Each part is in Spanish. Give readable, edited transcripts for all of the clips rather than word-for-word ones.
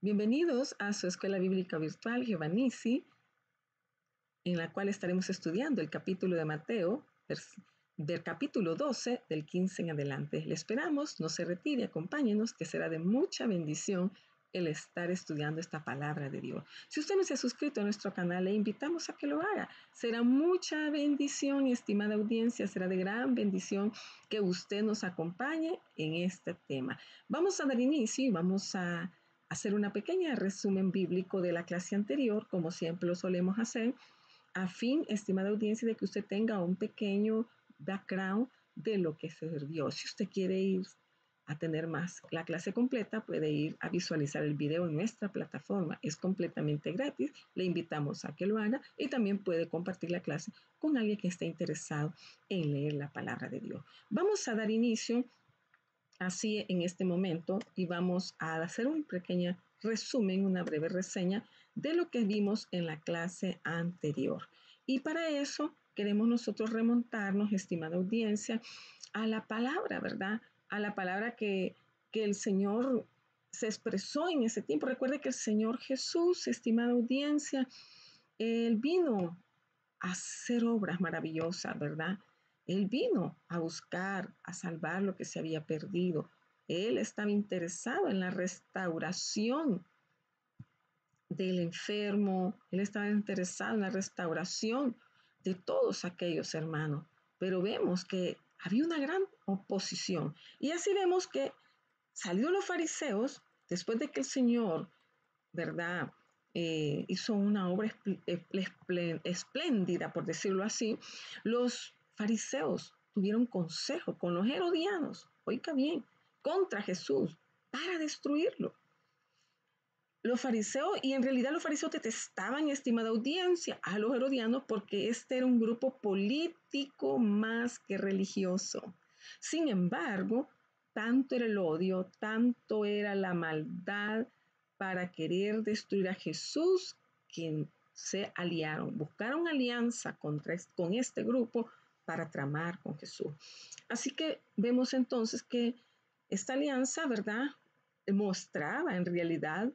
Bienvenidos a su escuela bíblica virtual Giovanisi, en la cual estaremos estudiando el capítulo de Mateo, del capítulo 12, del 15 en adelante. Le esperamos, no se retire, acompáñenos, que será de mucha bendición el estar estudiando esta palabra de Dios. Si usted no se ha suscrito a nuestro canal, le invitamos a que lo haga. Será mucha bendición, estimada audiencia, será de gran bendición que usted nos acompañe en este tema. Vamos a dar inicio y vamos a hacer una pequeña resumen bíblico de la clase anterior, como siempre lo solemos hacer, a fin, estimada audiencia, de que usted tenga un pequeño background de lo que se dio. Si usted quiere ir a tener más la clase completa, puede ir a visualizar el video en nuestra plataforma. Es completamente gratis. Le invitamos a que lo haga y también puede compartir la clase con alguien que esté interesado en leer la palabra de Dios. Vamos a dar inicio así en este momento y vamos a hacer un pequeño resumen, una breve reseña de lo que vimos en la clase anterior. Y para eso queremos nosotros remontarnos, estimada audiencia, a la palabra, ¿verdad? A la palabra que el Señor se expresó en ese tiempo. Recuerde que el Señor Jesús, estimada audiencia, Él vino a hacer obras maravillosas, ¿verdad? Él vino a buscar, a salvar lo que se había perdido. Él estaba interesado en la restauración del enfermo. Él estaba interesado en la restauración de todos aquellos hermanos. Pero vemos que había una gran oposición. Y así vemos que salieron los fariseos después de que el Señor, ¿verdad?, hizo una obra espléndida, por decirlo así. Los fariseos tuvieron consejo con los herodianos, oiga bien, contra Jesús para destruirlo. Los fariseos, y en realidad los fariseos detestaban, estimada audiencia, a los herodianos porque este era un grupo político más que religioso. Sin embargo, tanto era el odio, tanto era la maldad para querer destruir a Jesús, que se aliaron, buscaron alianza con este grupo para tramar con Jesús. Así que vemos entonces que esta alianza, ¿verdad?, mostraba en realidad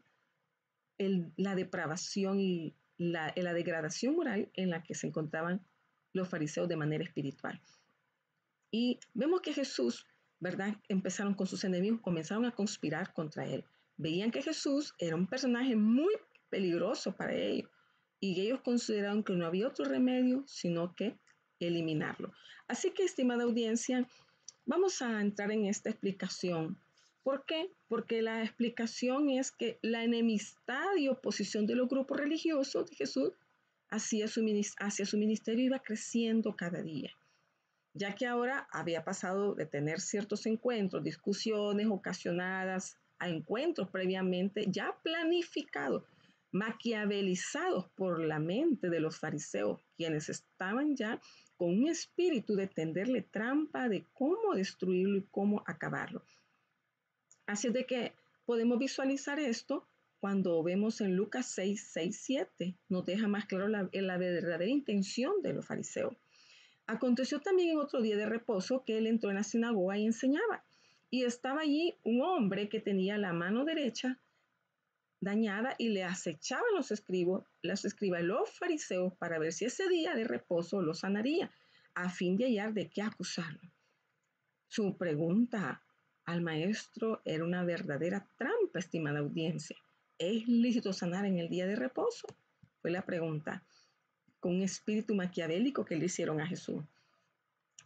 la depravación y la degradación moral en la que se encontraban los fariseos de manera espiritual. Y vemos que Jesús, ¿verdad?, empezaron con sus enemigos, comenzaron a conspirar contra él. Veían que Jesús era un personaje muy peligroso para ellos y ellos consideraron que no había otro remedio sino que eliminarlo. Así que, estimada audiencia, vamos a entrar en esta explicación. ¿Por qué? Porque la explicación es que la enemistad y oposición de los grupos religiosos de Jesús hacia su ministerio iba creciendo cada día, ya que ahora había pasado de tener ciertos encuentros, discusiones ocasionadas a encuentros previamente ya planificados, maquiavelizados por la mente de los fariseos, quienes estaban ya con un espíritu de tenderle trampa de cómo destruirlo y cómo acabarlo. Así es de que podemos visualizar esto cuando vemos en Lucas 6:7, nos deja más claro la verdadera intención de los fariseos. Aconteció también en otro día de reposo que él entró en la sinagoga y enseñaba. Y estaba allí un hombre que tenía la mano derecha dañada y le acechaban los escribas y los fariseos para ver si ese día de reposo lo sanaría, a fin de hallar de qué acusarlo. Su pregunta al maestro era una verdadera trampa, estimada audiencia. ¿Es lícito sanar en el día de reposo? Fue la pregunta, con un espíritu maquiavélico que le hicieron a Jesús.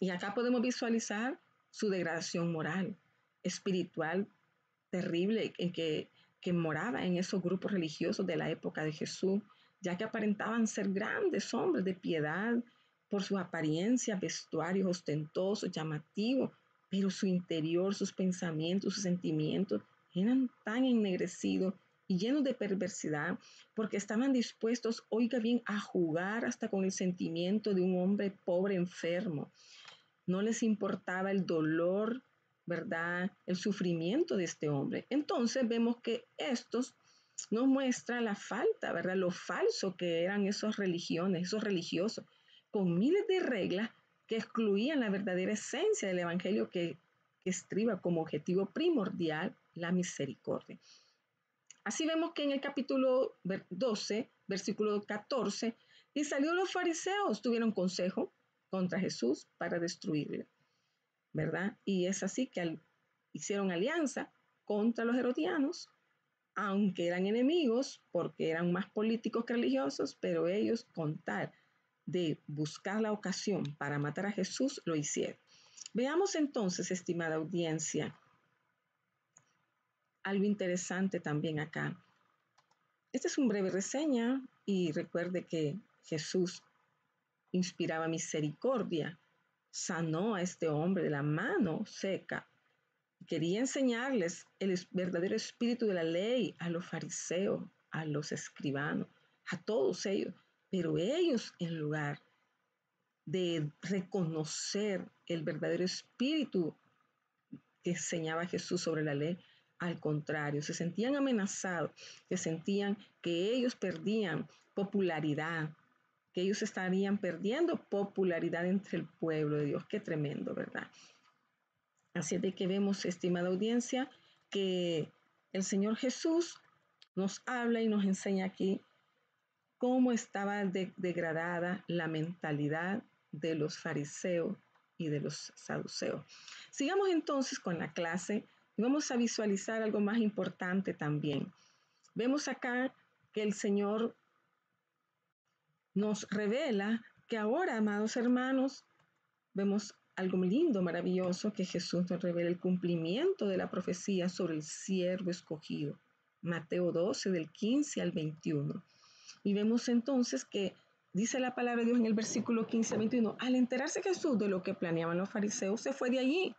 Y acá podemos visualizar su degradación moral, espiritual, terrible, en que moraba en esos grupos religiosos de la época de Jesús, ya que aparentaban ser grandes hombres de piedad por su apariencia, vestuarios ostentosos, llamativos, pero su interior, sus pensamientos, sus sentimientos eran tan ennegrecidos y llenos de perversidad, porque estaban dispuestos, oiga bien, a jugar hasta con el sentimiento de un hombre pobre, enfermo. No les importaba el dolor, ¿verdad?, el sufrimiento de este hombre. Entonces vemos que estos nos muestra la falta, ¿verdad?, lo falso que eran esas religiones, esos religiosos, con miles de reglas que excluían la verdadera esencia del evangelio que estriba como objetivo primordial la misericordia. Así vemos que en el capítulo 12, versículo 14, y salió los fariseos, tuvieron consejo contra Jesús para destruirle, ¿verdad? Y es así que hicieron alianza contra los herodianos, aunque eran enemigos, porque eran más políticos que religiosos, pero ellos con tal de buscar la ocasión para matar a Jesús, lo hicieron. Veamos entonces, estimada audiencia, algo interesante también acá. Esta es una breve reseña y recuerde que Jesús inspiraba misericordia, sanó a este hombre de la mano seca. Quería enseñarles el verdadero espíritu de la ley a los fariseos, a los escribanos, a todos ellos. Pero ellos, en lugar de reconocer el verdadero espíritu que enseñaba Jesús sobre la ley, al contrario, se sentían amenazados, se sentían que ellos perdían popularidad, que ellos estarían perdiendo popularidad entre el pueblo de Dios. Qué tremendo, ¿verdad? Así de que vemos, estimada audiencia, que el Señor Jesús nos habla y nos enseña aquí cómo estaba degradada la mentalidad de los fariseos y de los saduceos. Sigamos entonces con la clase y vamos a visualizar algo más importante también. Vemos acá que el Señor nos revela que ahora, amados hermanos, vemos algo lindo, maravilloso, que Jesús nos revela el cumplimiento de la profecía sobre el siervo escogido. Mateo 12, del 15 al 21. Y vemos entonces que dice la palabra de Dios en el versículo 15 al 21, al enterarse Jesús de lo que planeaban los fariseos, se fue de allí.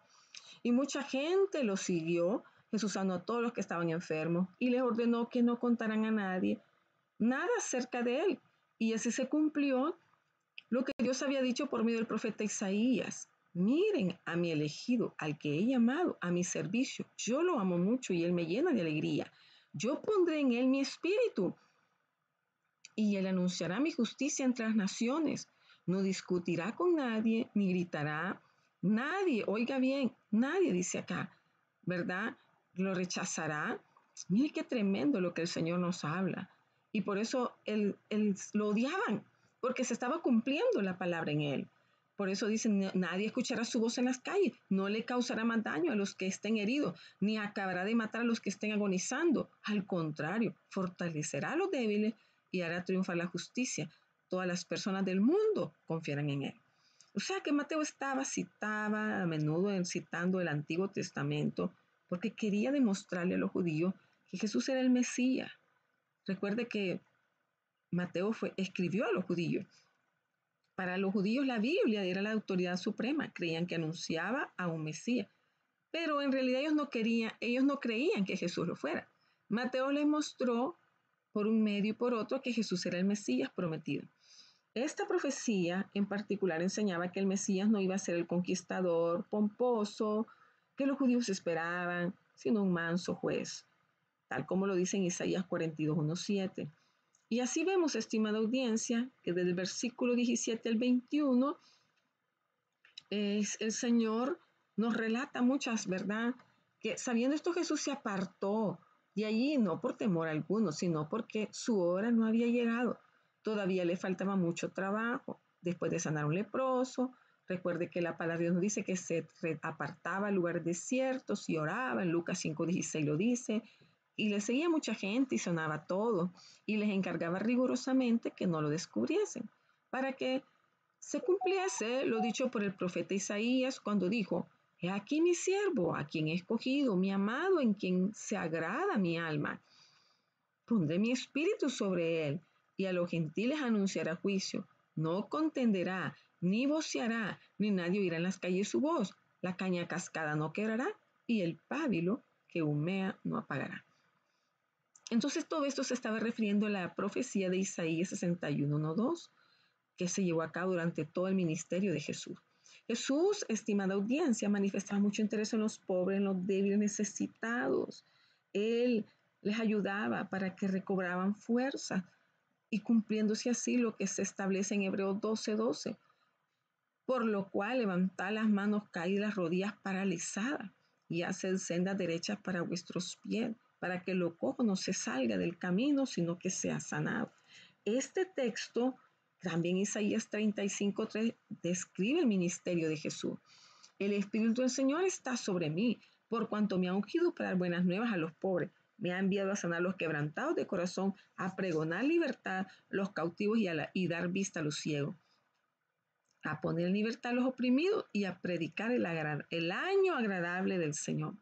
Y mucha gente lo siguió. Jesús sanó a todos los que estaban enfermos y les ordenó que no contaran a nadie nada acerca de él. Y así se cumplió lo que Dios había dicho por medio del profeta Isaías. Miren a mi elegido, al que he llamado a mi servicio. Yo lo amo mucho y él me llena de alegría. Yo pondré en él mi espíritu y él anunciará mi justicia entre las naciones. No discutirá con nadie, ni gritará. Nadie, oiga bien, nadie dice acá, ¿verdad? Lo rechazará. Mire qué tremendo lo que el Señor nos habla. Y por eso lo odiaban, porque se estaba cumpliendo la palabra en él. Por eso dicen, nadie escuchará su voz en las calles, no le causará más daño a los que estén heridos, ni acabará de matar a los que estén agonizando. Al contrario, fortalecerá a los débiles y hará triunfar la justicia. Todas las personas del mundo confiarán en él. O sea que Mateo citaba a menudo citando el Antiguo Testamento porque quería demostrarle a los judíos que Jesús era el Mesías. Recuerde que Mateo escribió a los judíos. Para los judíos la Biblia era la autoridad suprema, creían que anunciaba a un Mesías, pero en realidad ellos no creían que Jesús lo fuera. Mateo les mostró por un medio y por otro que Jesús era el Mesías prometido. Esta profecía en particular enseñaba que el Mesías no iba a ser el conquistador pomposo que los judíos esperaban, sino un manso juez, tal como lo dice en Isaías 42:1-7. Y así vemos, estimada audiencia, que desde el versículo 17 al 21, el Señor nos relata muchas, ¿verdad? Que sabiendo esto Jesús se apartó de allí, no por temor alguno, sino porque su hora no había llegado. Todavía le faltaba mucho trabajo. Después de sanar a un leproso, recuerde que la palabra de Dios nos dice que se apartaba a lugares desiertos y oraba, en Lucas 5:16 lo dice, y le seguía mucha gente y sonaba todo, y les encargaba rigurosamente que no lo descubriesen, para que se cumpliese lo dicho por el profeta Isaías cuando dijo, he aquí mi siervo, a quien he escogido, mi amado, en quien se agrada mi alma. Pondré mi espíritu sobre él, y a los gentiles anunciará juicio. No contenderá, ni voceará, ni nadie oirá en las calles su voz. La caña cascada no quebrará, y el pábilo que humea no apagará. Entonces todo esto se estaba refiriendo a la profecía de Isaías 61:1-2, que se llevó a cabo durante todo el ministerio de Jesús. Jesús, estimada audiencia, manifestaba mucho interés en los pobres, en los débiles, necesitados. Él les ayudaba para que recobraban fuerza y cumpliéndose así lo que se establece en Hebreos 12:12, por lo cual levantad las manos caídas, las rodillas paralizadas y haced sendas derechas para vuestros pies, para que lo cojo no se salga del camino, sino que sea sanado. Este texto, también Isaías 35:3, describe el ministerio de Jesús. El Espíritu del Señor está sobre mí, por cuanto me ha ungido para dar buenas nuevas a los pobres. Me ha enviado a sanar los quebrantados de corazón, a pregonar libertad a los cautivos y dar vista a los ciegos, a poner en libertad a los oprimidos y a predicar el año agradable del Señor.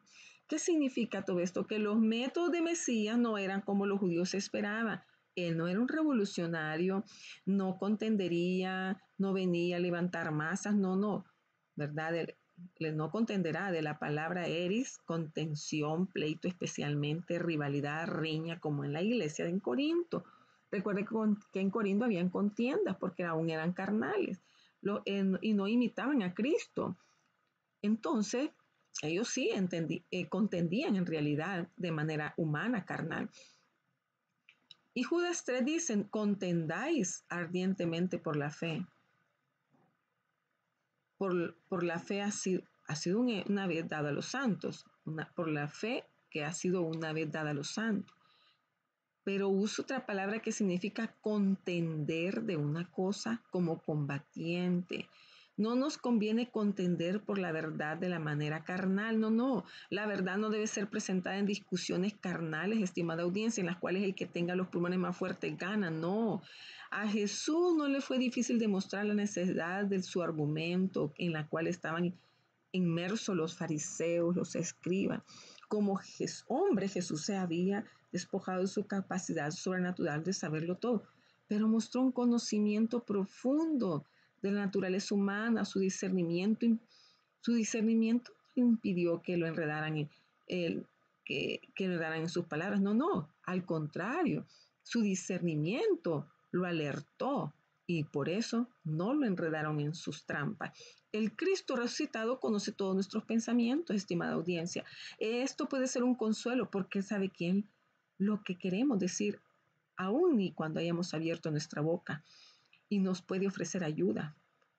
¿Qué significa todo esto? Que los métodos de Mesías no eran como los judíos esperaban. Él no era un revolucionario, no contendería, no venía a levantar masas, no, ¿verdad? Él no contenderá de la palabra eris, contención, pleito especialmente, rivalidad, riña, como en la iglesia de Corinto. Recuerde que en Corinto habían contiendas porque aún eran carnales y no imitaban a Cristo. Entonces, ellos sí contendían en realidad de manera humana, carnal. Y Judas 3 dicen, contendáis ardientemente por la fe. Por la fe ha sido una vez dada a los santos, por la fe que ha sido una vez dada a los santos. Pero uso otra palabra que significa contender de una cosa como combatiente. No nos conviene contender por la verdad de la manera carnal, no. La verdad no debe ser presentada en discusiones carnales, estimada audiencia, en las cuales el que tenga los pulmones más fuertes gana, no. A Jesús no le fue difícil demostrar la necesidad de su argumento en la cual estaban inmersos los fariseos, los escribas. Como hombre, Jesús se había despojado de su capacidad sobrenatural de saberlo todo, pero mostró un conocimiento profundo de la naturaleza humana, su discernimiento impidió que lo enredaran que lo enredaran en sus palabras. No, al contrario, su discernimiento lo alertó y por eso no lo enredaron en sus trampas. El Cristo resucitado conoce todos nuestros pensamientos, estimada audiencia. Esto puede ser un consuelo porque Él sabe quién lo que queremos decir, aún y cuando hayamos abierto nuestra boca, y nos puede ofrecer ayuda.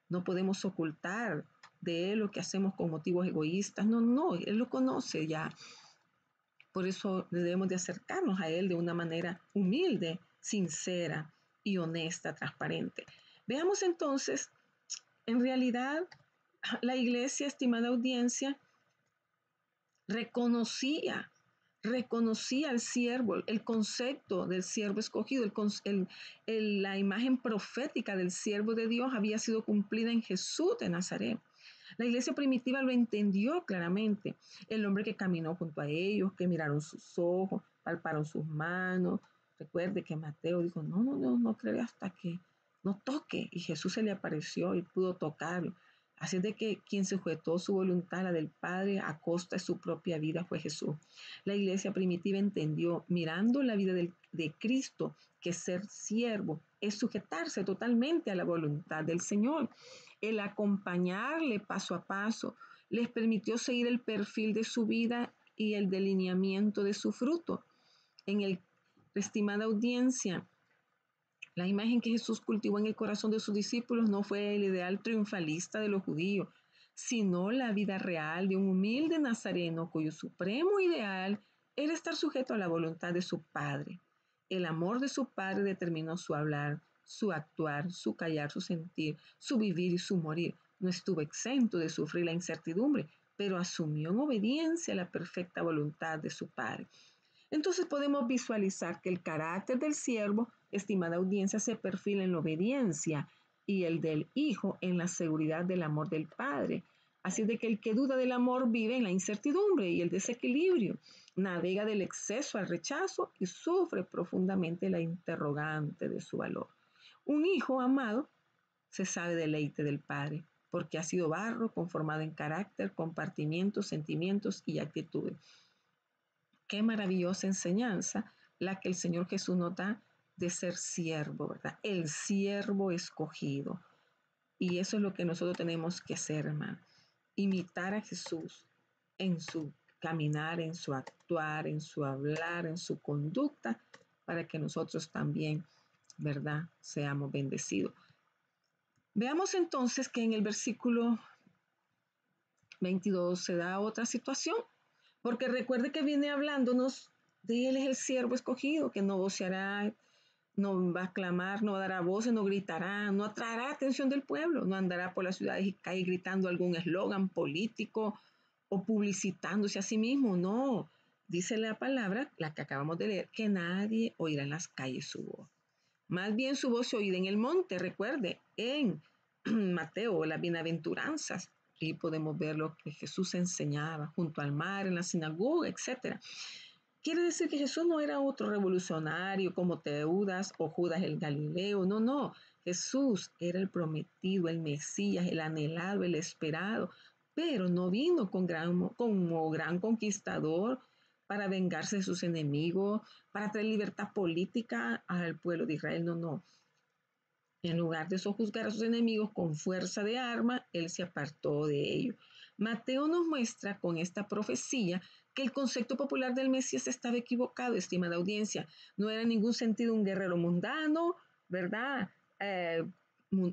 No podemos ocultar de Él lo que hacemos con motivos egoístas. No, Él lo conoce ya. Por eso debemos de acercarnos a Él de una manera humilde, sincera y honesta, transparente. Veamos entonces, en realidad, la iglesia, estimada audiencia, reconocía al siervo, el concepto del siervo escogido, la imagen profética del siervo de Dios había sido cumplida en Jesús de Nazaret. La iglesia primitiva lo entendió claramente. El hombre que caminó junto a ellos, que miraron sus ojos, palparon sus manos. Recuerde que Mateo dijo, no cree hasta que no toque. Y Jesús se le apareció y pudo tocarlo. Así es de que quien sujetó su voluntad a la del Padre a costa de su propia vida fue Jesús. La iglesia primitiva entendió, mirando la vida de Cristo, que ser siervo es sujetarse totalmente a la voluntad del Señor. El acompañarle paso a paso les permitió seguir el perfil de su vida y el delineamiento de su fruto. Estimada audiencia, la imagen que Jesús cultivó en el corazón de sus discípulos no fue el ideal triunfalista de los judíos, sino la vida real de un humilde nazareno cuyo supremo ideal era estar sujeto a la voluntad de su Padre. El amor de su Padre determinó su hablar, su actuar, su callar, su sentir, su vivir y su morir. No estuvo exento de sufrir la incertidumbre, pero asumió en obediencia la perfecta voluntad de su Padre. Entonces podemos visualizar que el carácter del siervo, estimada audiencia, se perfila en la obediencia y el del hijo en la seguridad del amor del Padre. Así de que el que duda del amor vive en la incertidumbre y el desequilibrio, navega del exceso al rechazo y sufre profundamente la interrogante de su valor. Un hijo amado se sabe deleite del Padre, porque ha sido barro conformado en carácter, compartimientos, sentimientos y actitudes. Qué maravillosa enseñanza la que el Señor Jesús nos da de ser siervo, ¿verdad? El siervo escogido. Y eso es lo que nosotros tenemos que hacer, hermano. Imitar a Jesús en su caminar, en su actuar, en su hablar, en su conducta, para que nosotros también, ¿verdad?, seamos bendecidos. Veamos entonces que en el versículo 22 se da otra situación, porque recuerde que viene hablándonos De él es el siervo escogido, que no voceará, no va a clamar, no dará voces, no gritará, no atraerá atención del pueblo, no andará por las ciudades y calles gritando algún eslogan político o publicitándose a sí mismo. No, dice la palabra, la que acabamos de leer, que nadie oirá en las calles su voz. Más bien su voz se oirá en el monte, recuerde, en Mateo, las bienaventuranzas. Y podemos ver lo que Jesús enseñaba junto al mar, en la sinagoga, etcétera. Quiere decir que Jesús no era otro revolucionario como Teudas o Judas el Galileo, no, no. Jesús era el prometido, el Mesías, el anhelado, el esperado, pero no vino como gran conquistador para vengarse de sus enemigos, para traer libertad política al pueblo de Israel, no, no. En lugar de sojuzgar a sus enemigos con fuerza de arma, él se apartó de ellos. Mateo nos muestra con esta profecía que el concepto popular del Mesías estaba equivocado, estimada audiencia. No era en ningún sentido un guerrero mundano, ¿verdad?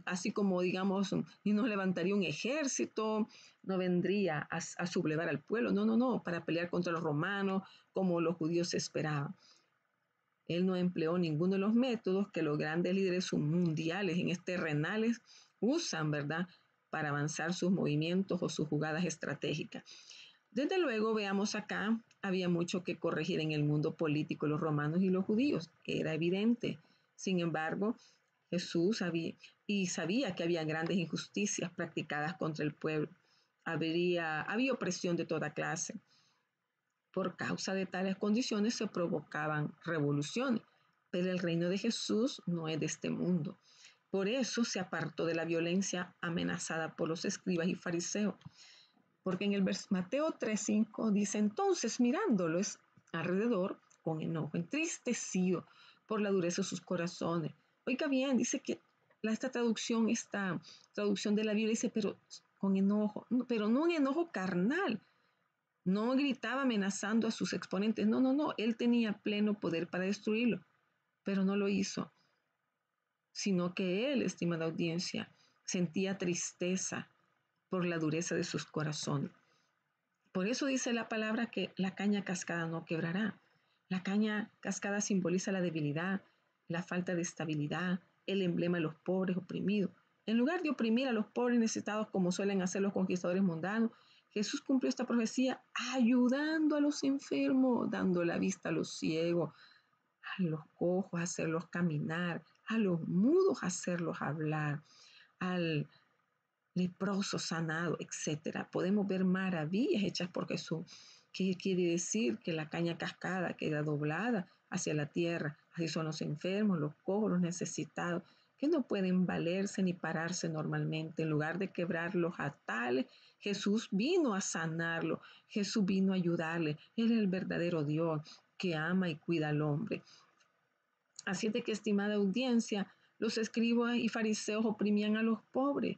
Así como, digamos, y no levantaría un ejército, no vendría a sublevar al pueblo, no, no, no, para pelear contra los romanos como los judíos esperaban. Él no empleó ninguno de los métodos que los grandes líderes mundiales en terrenales usan, ¿verdad?, para avanzar sus movimientos o sus jugadas estratégicas. Desde luego, veamos acá, había mucho que corregir en el mundo político, los romanos y los judíos, era evidente. Sin embargo, Jesús sabía que había grandes injusticias practicadas contra el pueblo. Había opresión de toda clase. Por causa de tales condiciones se provocaban revoluciones, pero el reino de Jesús no es de este mundo. Por eso se apartó de la violencia amenazada por los escribas y fariseos. Porque en el Mateo 3:5 dice, entonces mirándolos alrededor con enojo, entristecido por la dureza de sus corazones. Oiga bien, dice que esta traducción de la Biblia dice, pero con enojo, pero no un enojo carnal. No gritaba amenazando a sus exponentes, no, no, no, él tenía pleno poder para destruirlo, pero no lo hizo, sino que él, estimada audiencia, sentía tristeza por la dureza de sus corazones. Por eso dice la palabra que la caña cascada no quebrará. La caña cascada simboliza la debilidad, la falta de estabilidad, el emblema de los pobres oprimidos. En lugar de oprimir a los pobres necesitados como suelen hacer los conquistadores mundanos, Jesús cumplió esta profecía ayudando a los enfermos, dando la vista a los ciegos, a los cojos, a hacerlos caminar, a los mudos, a hacerlos hablar, al leproso sanado, etcétera. Podemos ver maravillas hechas por Jesús. ¿Qué quiere decir? Que la caña cascada queda doblada hacia la tierra. Así son los enfermos, los cojos, los necesitados, que no pueden valerse ni pararse normalmente. En lugar de quebrarlos a tales, Jesús vino a sanarlo. Jesús vino a ayudarle. Él es el verdadero Dios que ama y cuida al hombre. Así es de que, estimada audiencia, los escribas y fariseos oprimían a los pobres,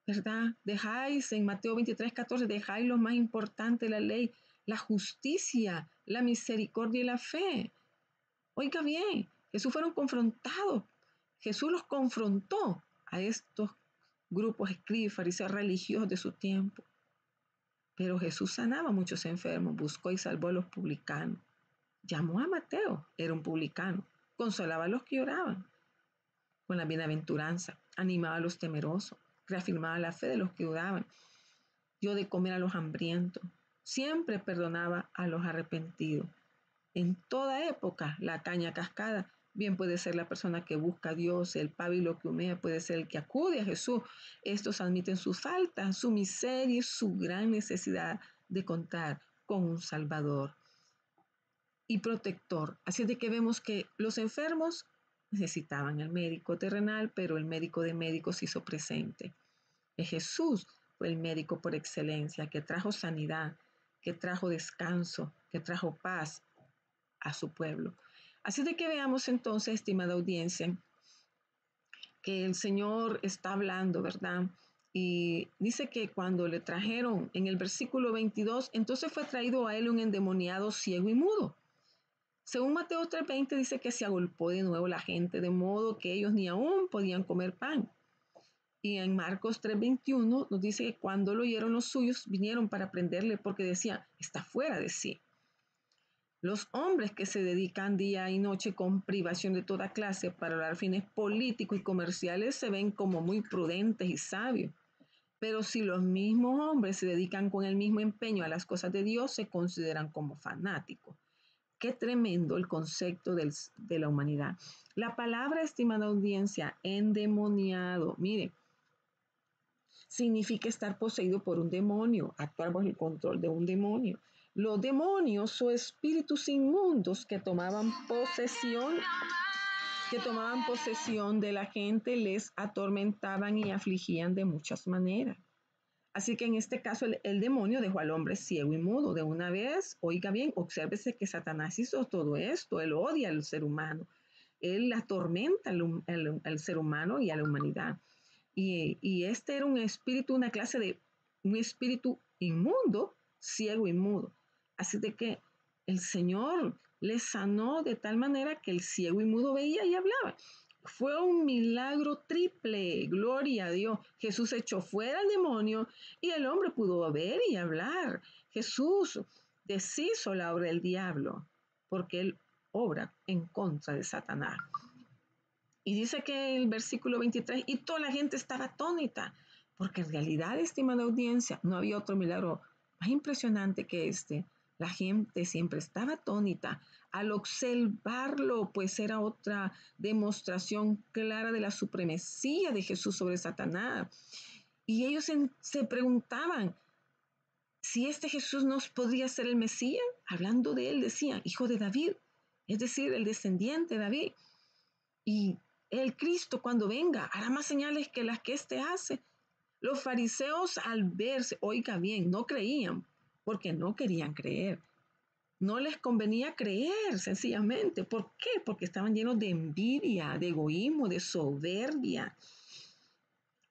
¿verdad? Dejáis en Mateo 23:14, dejáis lo más importante de la ley, la justicia, la misericordia y la fe. Oiga bien, Jesús fueron confrontados. Jesús los confrontó a estos grupos escribas, fariseos religiosos de su tiempo. Pero Jesús sanaba a muchos enfermos, buscó y salvó a los publicanos. Llamó a Mateo, era un publicano, consolaba a los que lloraban con la bienaventuranza, animaba a los temerosos, reafirmaba la fe de los que dudaban, dio de comer a los hambrientos, siempre perdonaba a los arrepentidos. En toda época, la caña cascada bien puede ser la persona que busca a Dios, el pábilo que humea puede ser el que acude a Jesús. Estos admiten sus faltas, su miseria y su gran necesidad de contar con un Salvador y protector. Así es de que vemos que los enfermos necesitaban el médico terrenal, pero el médico de médicos se hizo presente. Jesús fue el médico por excelencia, que trajo sanidad, que trajo descanso, que trajo paz a su pueblo. Así de que veamos entonces, estimada audiencia, que el Señor está hablando, ¿verdad? Y dice que cuando le trajeron en el versículo 22, entonces fue traído a él un endemoniado ciego y mudo. Según Mateo 3:20 dice que se agolpó de nuevo la gente, de modo que ellos ni aún podían comer pan. Y en Marcos 3:21 nos dice que cuando lo oyeron los suyos, vinieron para prenderle porque decían, está fuera de sí. Los hombres que se dedican día y noche con privación de toda clase para lograr fines políticos y comerciales se ven como muy prudentes y sabios. Pero si los mismos hombres se dedican con el mismo empeño a las cosas de Dios, se consideran como fanáticos. Qué tremendo el concepto de la humanidad. La palabra, estimada audiencia, endemoniado, mire, significa estar poseído por un demonio, actuar bajo el control de un demonio. Los demonios son espíritus inmundos que tomaban posesión de la gente, les atormentaban y afligían de muchas maneras. Así que en este caso el demonio dejó al hombre ciego y mudo. De una vez, oiga bien, obsérvese que Satanás hizo todo esto. Él odia al ser humano. Él atormenta al ser humano y a la humanidad. Y este era un espíritu, un espíritu inmundo, ciego y mudo. Así de que el Señor le sanó de tal manera que el ciego y mudo veía y hablaba. Fue un milagro triple, gloria a Dios. Jesús echó fuera al demonio y el hombre pudo ver y hablar. Jesús deshizo la obra del diablo porque él obra en contra de Satanás. Y dice que el versículo 23, y toda la gente estaba atónita, porque en realidad, estimada audiencia, no había otro milagro más impresionante que este. La gente siempre estaba atónita al observarlo, pues era otra demostración clara de la supremacía de Jesús sobre Satanás. Y ellos se preguntaban si este Jesús no podría ser el Mesías. Hablando de él, decían, hijo de David, es decir, el descendiente de David. Y el Cristo cuando venga hará más señales que las que éste hace. Los fariseos al verse, oiga bien, no creían porque no querían creer. No les convenía creer sencillamente. ¿Por qué? Porque estaban llenos de envidia, de egoísmo, de soberbia,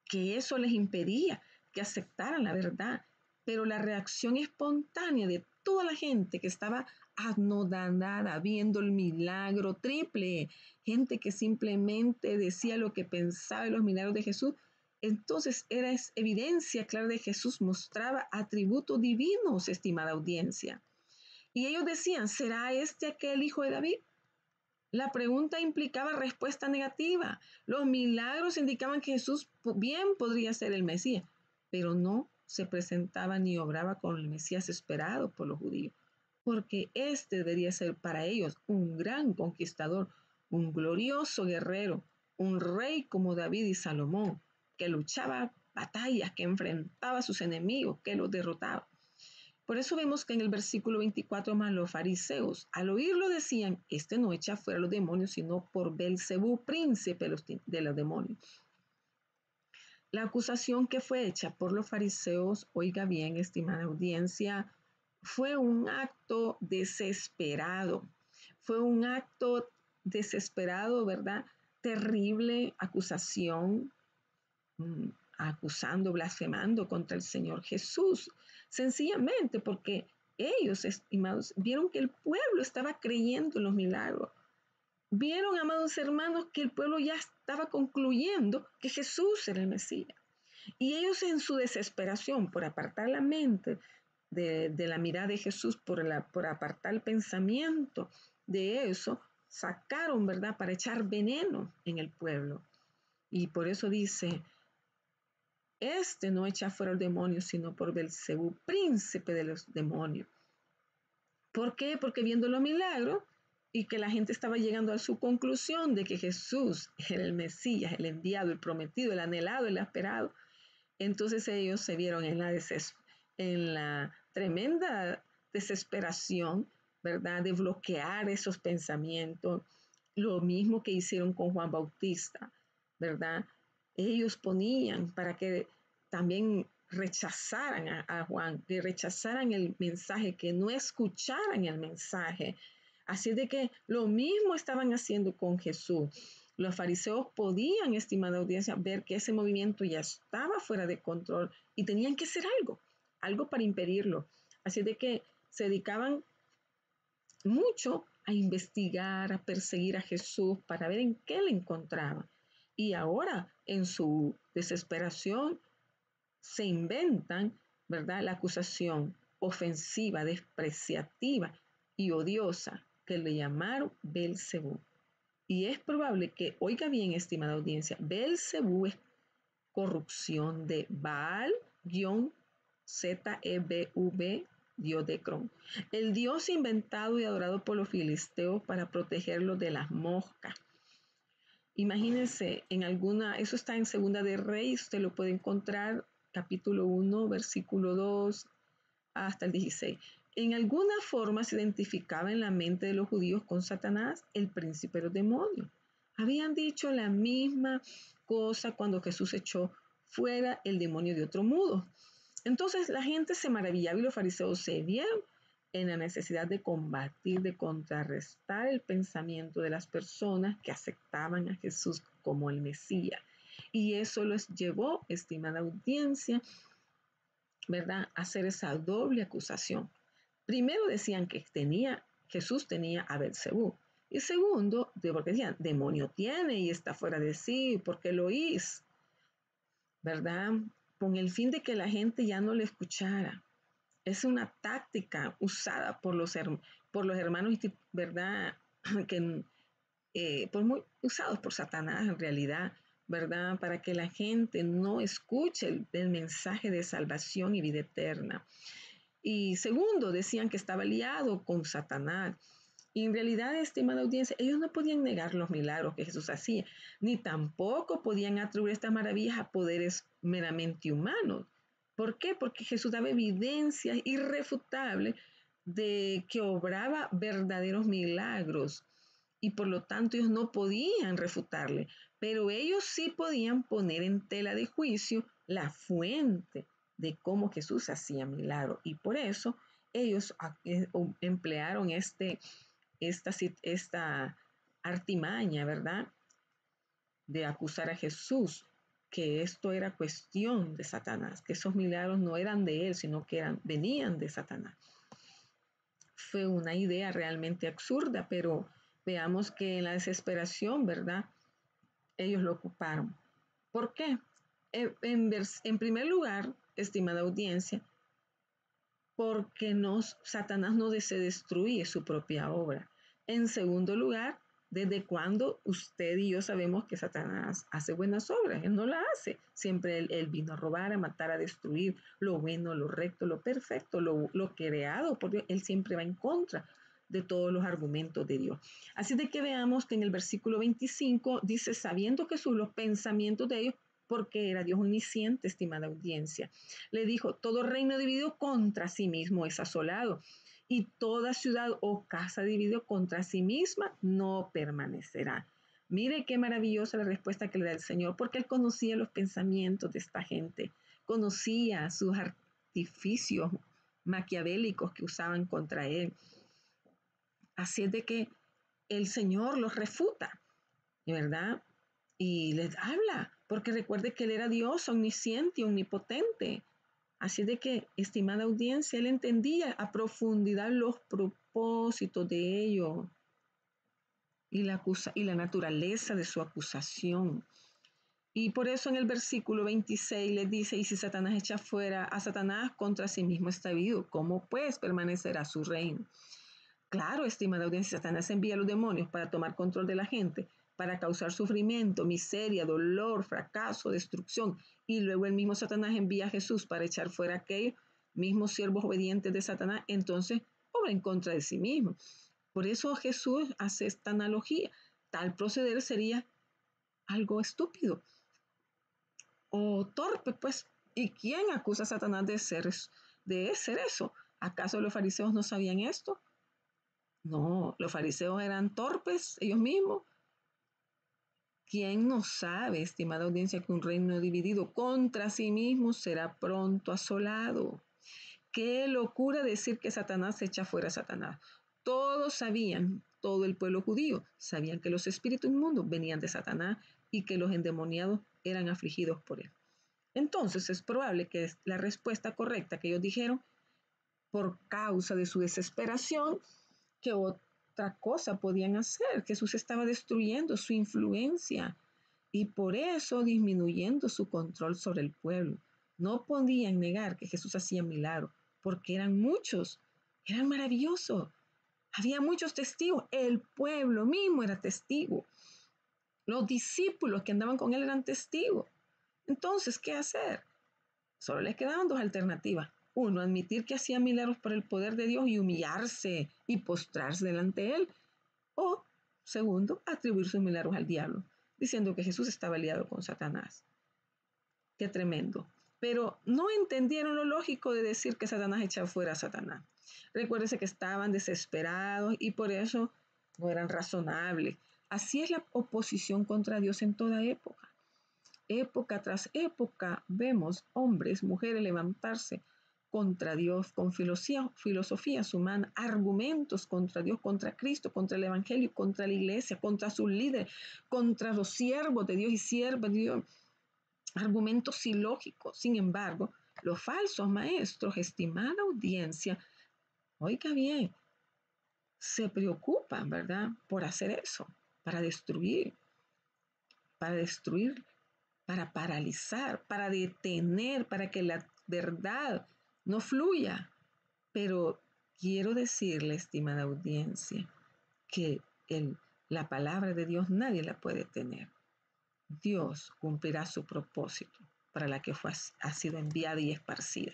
que eso les impedía que aceptaran la verdad. Pero la reacción espontánea de toda la gente que estaba anodada viendo el milagro triple, gente que simplemente decía lo que pensaba de los milagros de Jesús, entonces era evidencia clara de Jesús, mostraba atributos divinos, estimada audiencia. Y ellos decían, ¿será este aquel hijo de David? La pregunta implicaba respuesta negativa. Los milagros indicaban que Jesús bien podría ser el Mesías, pero no se presentaba ni obraba con el Mesías esperado por los judíos, porque este debería ser para ellos un gran conquistador, un glorioso guerrero, un rey como David y Salomón, que luchaba batallas, que enfrentaba a sus enemigos, que los derrotaba. Por eso vemos que en el versículo 24 más los fariseos, al oírlo decían, este no echa fuera los demonios, sino por Belcebú, príncipe de los demonios. La acusación que fue hecha por los fariseos, oiga bien, estimada audiencia, fue un acto desesperado. Fue un acto desesperado, ¿verdad? Terrible acusación, acusando, blasfemando contra el Señor Jesús, sencillamente porque ellos, estimados, vieron que el pueblo estaba creyendo en los milagros. Vieron, amados hermanos, que el pueblo ya estaba concluyendo que Jesús era el Mesías. Y ellos en su desesperación por apartar la mente de la mirada de Jesús, por apartar el pensamiento de eso, sacaron, ¿verdad?, para echar veneno en el pueblo. Y por eso dice, este no echa fuera el demonio, sino por Belcebú, príncipe de los demonios. ¿Por qué? Porque viendo los milagros y que la gente estaba llegando a su conclusión de que Jesús era el Mesías, el enviado, el prometido, el anhelado, el esperado, entonces ellos se vieron en la tremenda desesperación, ¿verdad?, de bloquear esos pensamientos. Lo mismo que hicieron con Juan Bautista, ¿verdad? Ellos ponían para que también rechazaran a Juan, que rechazaran el mensaje, que no escucharan el mensaje. Así de que lo mismo estaban haciendo con Jesús. Los fariseos podían, estimada audiencia, ver que ese movimiento ya estaba fuera de control y tenían que hacer algo para impedirlo. Así de que se dedicaban mucho a investigar, a perseguir a Jesús para ver en qué le encontraban. Y ahora, en su desesperación, se inventan, ¿verdad?, la acusación ofensiva, despreciativa y odiosa que le llamaron Belcebú. Y es probable que, oiga bien, estimada audiencia, Belcebú es corrupción de Baal-Zebub, dios de Cron, el dios inventado y adorado por los filisteos para protegerlos de las moscas. Imagínense, eso está en Segunda de Reyes, usted lo puede encontrar, capítulo 1, versículo 2 hasta el 16. En alguna forma se identificaba en la mente de los judíos con Satanás, el príncipe de los demonios. Habían dicho la misma cosa cuando Jesús echó fuera el demonio de otro modo. Entonces la gente se maravillaba y los fariseos se vieron en la necesidad de combatir, de contrarrestar el pensamiento de las personas que aceptaban a Jesús como el Mesías. Y eso los llevó, estimada audiencia, ¿verdad?, a hacer esa doble acusación. Primero decían que Jesús tenía a Belcebú. Y segundo, porque decían, demonio tiene y está fuera de sí, ¿por qué lo hizo? ¿Verdad? Con el fin de que la gente ya no le escuchara. Es una táctica usada por los hermanos, ¿verdad? Que, usados por Satanás en realidad, ¿verdad? Para que la gente no escuche el mensaje de salvación y vida eterna. Y segundo, decían que estaba liado con Satanás. Y en realidad, estimada audiencia, ellos no podían negar los milagros que Jesús hacía, ni tampoco podían atribuir estas maravillas a poderes meramente humanos. ¿Por qué? Porque Jesús daba evidencias irrefutables de que obraba verdaderos milagros y por lo tanto ellos no podían refutarle, pero ellos sí podían poner en tela de juicio la fuente de cómo Jesús hacía milagros y por eso ellos emplearon esta artimaña, ¿verdad?, de acusar a Jesús, que esto era cuestión de Satanás, que esos milagros no eran de él, sino que venían de Satanás. Fue una idea realmente absurda, pero veamos que en la desesperación, ¿verdad?, ellos lo ocuparon. ¿Por qué? En primer lugar, estimada audiencia, porque Satanás no se destruye su propia obra. En segundo lugar, ¿desde cuándo usted y yo sabemos que Satanás hace buenas obras? Él no la hace. Siempre él vino a robar, a matar, a destruir lo bueno, lo recto, lo perfecto, lo creado por Dios. Él siempre va en contra de todos los argumentos de Dios. Así de que veamos que en el versículo 25 dice, sabiendo que son los pensamientos de ellos, porque era Dios omnisciente, estimada audiencia. Le dijo, todo reino dividido contra sí mismo es asolado, y toda ciudad o casa dividido contra sí misma no permanecerá. Mire qué maravillosa la respuesta que le da el Señor, porque Él conocía los pensamientos de esta gente, conocía sus artificios maquiavélicos que usaban contra Él. Así es de que el Señor los refuta, ¿verdad? Y les habla, porque recuerde que Él era Dios omnisciente y omnipotente. Así de que, estimada audiencia, Él entendía a profundidad los propósitos de ellos y la naturaleza de su acusación. Y por eso en el versículo 26 les dice, y si Satanás echa fuera a Satanás, contra sí mismo está vivo, ¿cómo pues permanecerá su reino? Claro, estimada audiencia, Satanás envía a los demonios para tomar control de la gente, para causar sufrimiento, miseria, dolor, fracaso, destrucción. Y luego el mismo Satanás envía a Jesús para echar fuera a aquellos mismos siervos obedientes de Satanás. Entonces, obra en contra de sí mismo. Por eso Jesús hace esta analogía. Tal proceder sería algo estúpido o torpe, pues. ¿Y quién acusa a Satanás de ser eso? ¿Acaso los fariseos no sabían esto? No, los fariseos eran torpes ellos mismos. ¿Quién no sabe, estimada audiencia, que un reino dividido contra sí mismo será pronto asolado? Qué locura decir que Satanás echa fuera a Satanás. Todos sabían, todo el pueblo judío, sabían que los espíritus inmundos venían de Satanás y que los endemoniados eran afligidos por él. Entonces es probable que la respuesta correcta que ellos dijeron, por causa de su desesperación, que otra cosa podían hacer. Jesús estaba destruyendo su influencia y por eso disminuyendo su control sobre el pueblo. No podían negar que Jesús hacía milagros porque eran muchos, eran maravillosos. Había muchos testigos, el pueblo mismo era testigo, los discípulos que andaban con él eran testigos. Entonces, ¿qué hacer? Solo les quedaban dos alternativas. Uno, admitir que hacía milagros por el poder de Dios y humillarse y postrarse delante de él. O, segundo, atribuir sus milagros al diablo, diciendo que Jesús estaba aliado con Satanás. Qué tremendo. Pero no entendieron lo lógico de decir que Satanás echaba fuera a Satanás. Recuérdese que estaban desesperados y por eso no eran razonables. Así es la oposición contra Dios en toda época. Época tras época vemos hombres, mujeres levantarse contra Dios con filosofías humanas, argumentos contra Dios, contra Cristo, contra el Evangelio, contra la iglesia, contra sus líderes, contra los siervos de Dios y siervas de Dios, argumentos ilógicos. Sin embargo, los falsos maestros, estimada audiencia, oiga bien, se preocupan, ¿verdad?, por hacer eso, para destruir, para paralizar, para detener, para que la verdad no fluya. Pero quiero decirle, estimada audiencia, que la palabra de Dios nadie la puede tener. Dios cumplirá su propósito para la que ha sido enviada y esparcida.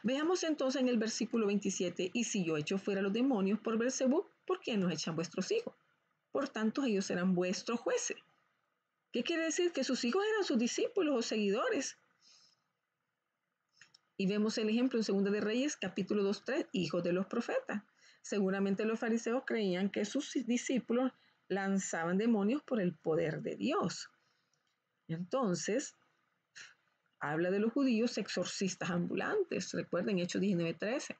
Veamos entonces en el versículo 27, y si yo echo fuera los demonios por Beelzebú, ¿por qué nos echan vuestros hijos? Por tanto, ellos serán vuestros jueces. ¿Qué quiere decir? Que sus hijos eran sus discípulos o seguidores. Y vemos el ejemplo en 2 de Reyes, capítulo 2:3, hijos de los profetas. Seguramente los fariseos creían que sus discípulos lanzaban demonios por el poder de Dios. Entonces, habla de los judíos exorcistas ambulantes. Recuerden Hechos 19:13.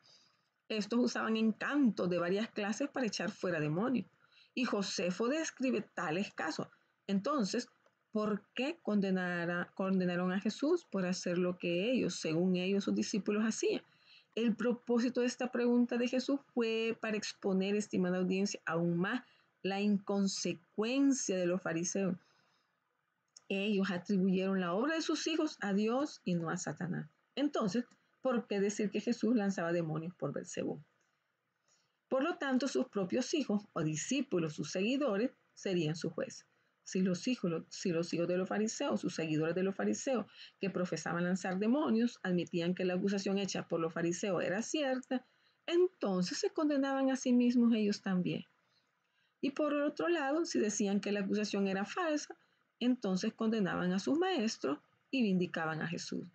Estos usaban encantos de varias clases para echar fuera demonios. Y Josefo describe tales casos. Entonces, ¿por qué condenaron a Jesús por hacer lo que ellos, según ellos, sus discípulos hacían? El propósito de esta pregunta de Jesús fue para exponer, estimada audiencia, aún más la inconsecuencia de los fariseos. Ellos atribuyeron la obra de sus hijos a Dios y no a Satanás. Entonces, ¿por qué decir que Jesús lanzaba demonios por Beelzebú? Por lo tanto, sus propios hijos o discípulos, sus seguidores, serían sus jueces. Si los hijos de los fariseos, sus seguidores de los fariseos, que profesaban lanzar demonios, admitían que la acusación hecha por los fariseos era cierta, entonces se condenaban a sí mismos ellos también. Y por otro lado, si decían que la acusación era falsa, entonces condenaban a sus maestros y vindicaban a Jesús,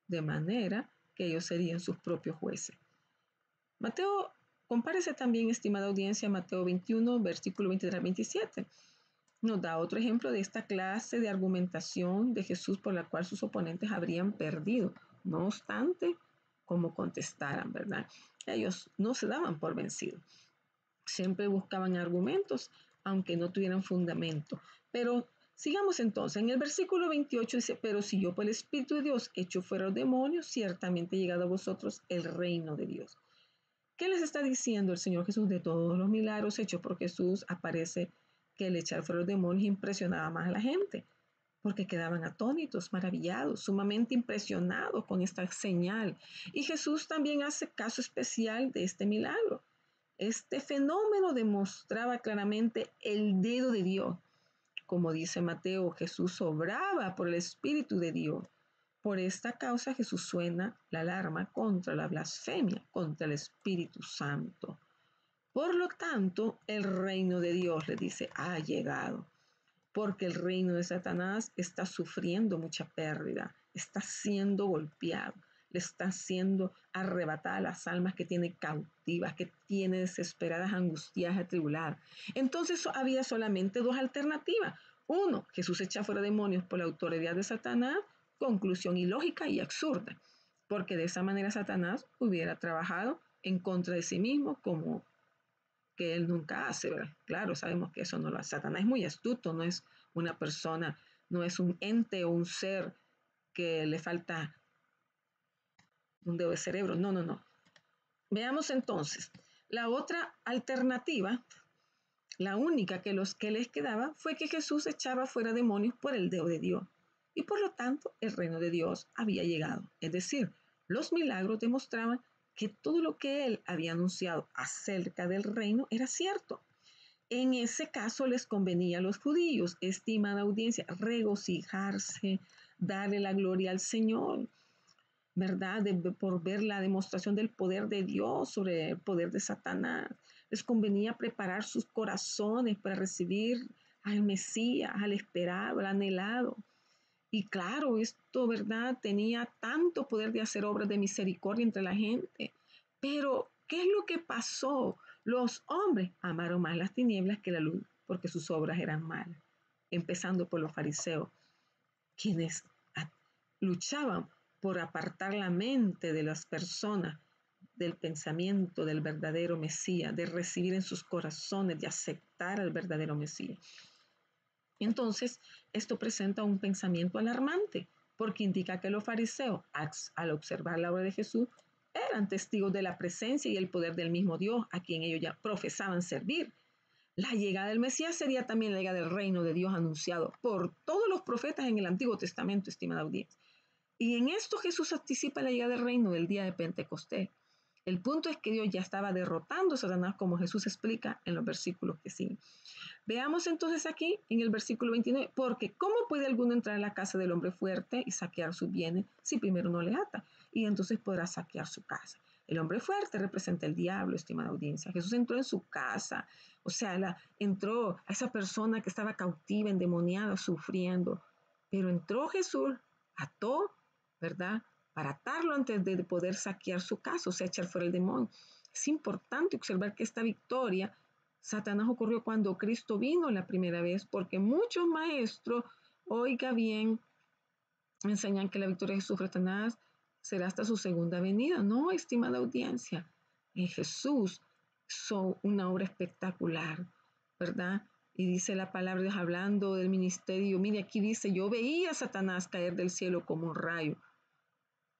de manera que ellos serían sus propios jueces. Mateo, compárese también, estimada audiencia, Mateo 21, versículo 23-27. Nos da otro ejemplo de esta clase de argumentación de Jesús por la cual sus oponentes habrían perdido. No obstante, como contestaran, ¿verdad? Ellos no se daban por vencidos. Siempre buscaban argumentos, aunque no tuvieran fundamento. Pero sigamos entonces. En el versículo 28 dice, pero si yo por el Espíritu de Dios echo fuera los demonios, ciertamente ha llegado a vosotros el reino de Dios. ¿Qué les está diciendo el Señor Jesús? De todos los milagros hechos por Jesús, aparece que el echar fuera los demonios impresionaba más a la gente, porque quedaban atónitos, maravillados, sumamente impresionados con esta señal. Y Jesús también hace caso especial de este milagro. Este fenómeno demostraba claramente el dedo de Dios. Como dice Mateo, Jesús obraba por el Espíritu de Dios. Por esta causa Jesús suena la alarma contra la blasfemia, contra el Espíritu Santo. Por lo tanto, el reino de Dios, le dice, ha llegado. Porque el reino de Satanás está sufriendo mucha pérdida, está siendo golpeado, le está siendo arrebatadas las almas que tiene cautivas, que tiene desesperadas, angustiadas, atribuladas. Entonces había solamente dos alternativas. Uno, Jesús echa fuera demonios por la autoridad de Satanás, conclusión ilógica y absurda, porque de esa manera Satanás hubiera trabajado en contra de sí mismo como que él nunca hace, ¿verdad? Claro, sabemos que eso no lo hace. Satanás es muy astuto, no es una persona, no es un ente o un ser que le falta un dedo de cerebro. No, no, no. Veamos entonces. La otra alternativa, la única que les quedaba, fue que Jesús echaba fuera demonios por el dedo de Dios. Y por lo tanto, el reino de Dios había llegado. Es decir, los milagros demostraban que todo lo que él había anunciado acerca del reino era cierto. En ese caso les convenía a los judíos, estimada audiencia, regocijarse, darle la gloria al Señor, ¿verdad? Por ver la demostración del poder de Dios sobre el poder de Satanás. Les convenía preparar sus corazones para recibir al Mesías, al esperado, al anhelado. Y claro, esto, ¿verdad? Tenía tanto poder de hacer obras de misericordia entre la gente. Pero, ¿qué es lo que pasó? Los hombres amaron más las tinieblas que la luz, porque sus obras eran malas. Empezando por los fariseos, quienes luchaban por apartar la mente de las personas del pensamiento del verdadero Mesías, de recibir en sus corazones, de aceptar al verdadero Mesías. Entonces, esto presenta un pensamiento alarmante, porque indica que los fariseos, al observar la obra de Jesús, eran testigos de la presencia y el poder del mismo Dios, a quien ellos ya profesaban servir. La llegada del Mesías sería también la llegada del reino de Dios anunciado por todos los profetas en el Antiguo Testamento, estimada audiencia. Y en esto Jesús anticipa la llegada del reino del día de Pentecostés. El punto es que Dios ya estaba derrotando a Satanás, como Jesús explica en los versículos que siguen. Veamos entonces aquí en el versículo 29, porque ¿cómo puede alguno entrar a la casa del hombre fuerte y saquear sus bienes si primero no le ata? Y entonces podrá saquear su casa. El hombre fuerte representa el diablo, estimada audiencia. Jesús entró en su casa, o sea, entró a esa persona que estaba cautiva, endemoniada, sufriendo. Pero entró Jesús, ató, ¿verdad? Para atarlo antes de poder saquear su casa, o sea, echar fuera el demonio. Es importante observar que esta victoria Satanás ocurrió cuando Cristo vino la primera vez, porque muchos maestros, oiga bien, enseñan que la victoria de Jesús Satanás será hasta su segunda venida. No, estimada audiencia, Jesús hizo una obra espectacular, ¿verdad? Y dice la palabra de Dios hablando del ministerio. Mire, aquí dice, yo veía a Satanás caer del cielo como un rayo.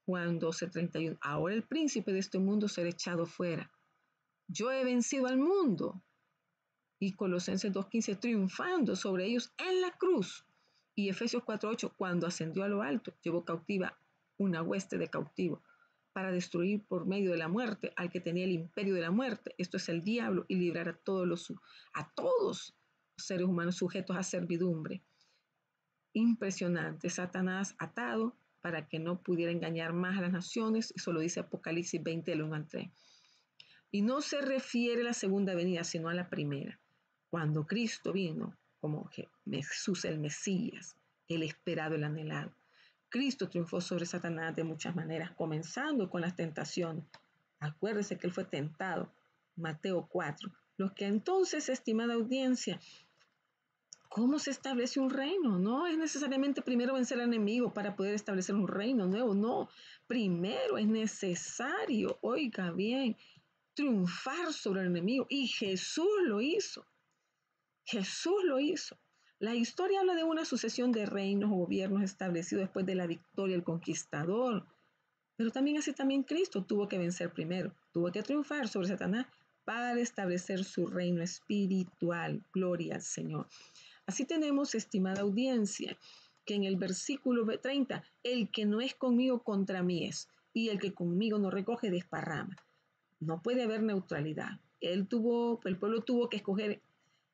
Juan 12:31. Ahora el príncipe de este mundo será echado fuera. Yo he vencido al mundo. Y Colosenses 2:15, triunfando sobre ellos en la cruz. Y Efesios 4:8, cuando ascendió a lo alto, llevó cautiva una hueste de cautivos para destruir por medio de la muerte al que tenía el imperio de la muerte, esto es el diablo, y librar a todos los seres humanos sujetos a servidumbre. Impresionante, Satanás atado para que no pudiera engañar más a las naciones, eso lo dice Apocalipsis 20, del 1 al 3. Y no se refiere a la segunda venida, sino a la primera. Cuando Cristo vino como Jesús el Mesías, el esperado, el anhelado. Cristo triunfó sobre Satanás de muchas maneras, comenzando con las tentaciones. Acuérdese que él fue tentado, Mateo 4. Lo que entonces, estimada audiencia, ¿cómo se establece un reino? No es necesariamente primero vencer al enemigo para poder establecer un reino nuevo, no. Primero es necesario, oiga bien, triunfar sobre el enemigo. Y Jesús lo hizo. Jesús lo hizo. La historia habla de una sucesión de reinos o gobiernos establecidos después de la victoria del conquistador. Pero también así también Cristo tuvo que vencer primero, tuvo que triunfar sobre Satanás para establecer su reino espiritual. Gloria al Señor. Así tenemos, estimada audiencia, que en el versículo 30, el que no es conmigo contra mí es, y el que conmigo no recoge desparrama. No puede haber neutralidad. El pueblo tuvo que escoger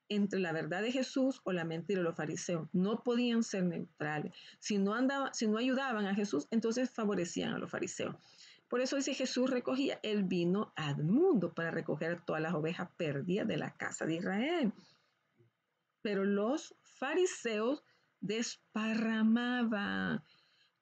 entre la verdad de Jesús o la mentira de los fariseos. No podían ser neutrales. Si no ayudaban a Jesús, entonces favorecían a los fariseos. Por eso dice Jesús recogía, él vino al mundo para recoger todas las ovejas perdidas de la casa de Israel. Pero los fariseos desparramaban,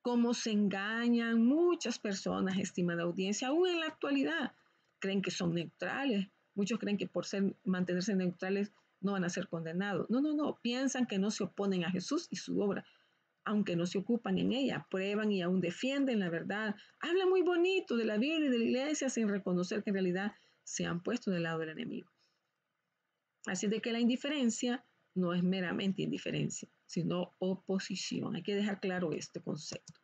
como se engañan muchas personas, estimada audiencia, aún en la actualidad. Creen que son neutrales. Muchos creen que por mantenerse neutrales no van a ser condenados. No. Piensan que no se oponen a Jesús y su obra, aunque no se ocupan en ella. Prueban y aún defienden la verdad. Hablan muy bonito de la Biblia y de la iglesia sin reconocer que en realidad se han puesto del lado del enemigo. Así de que la indiferencia no es meramente indiferencia, sino oposición. Hay que dejar claro este concepto.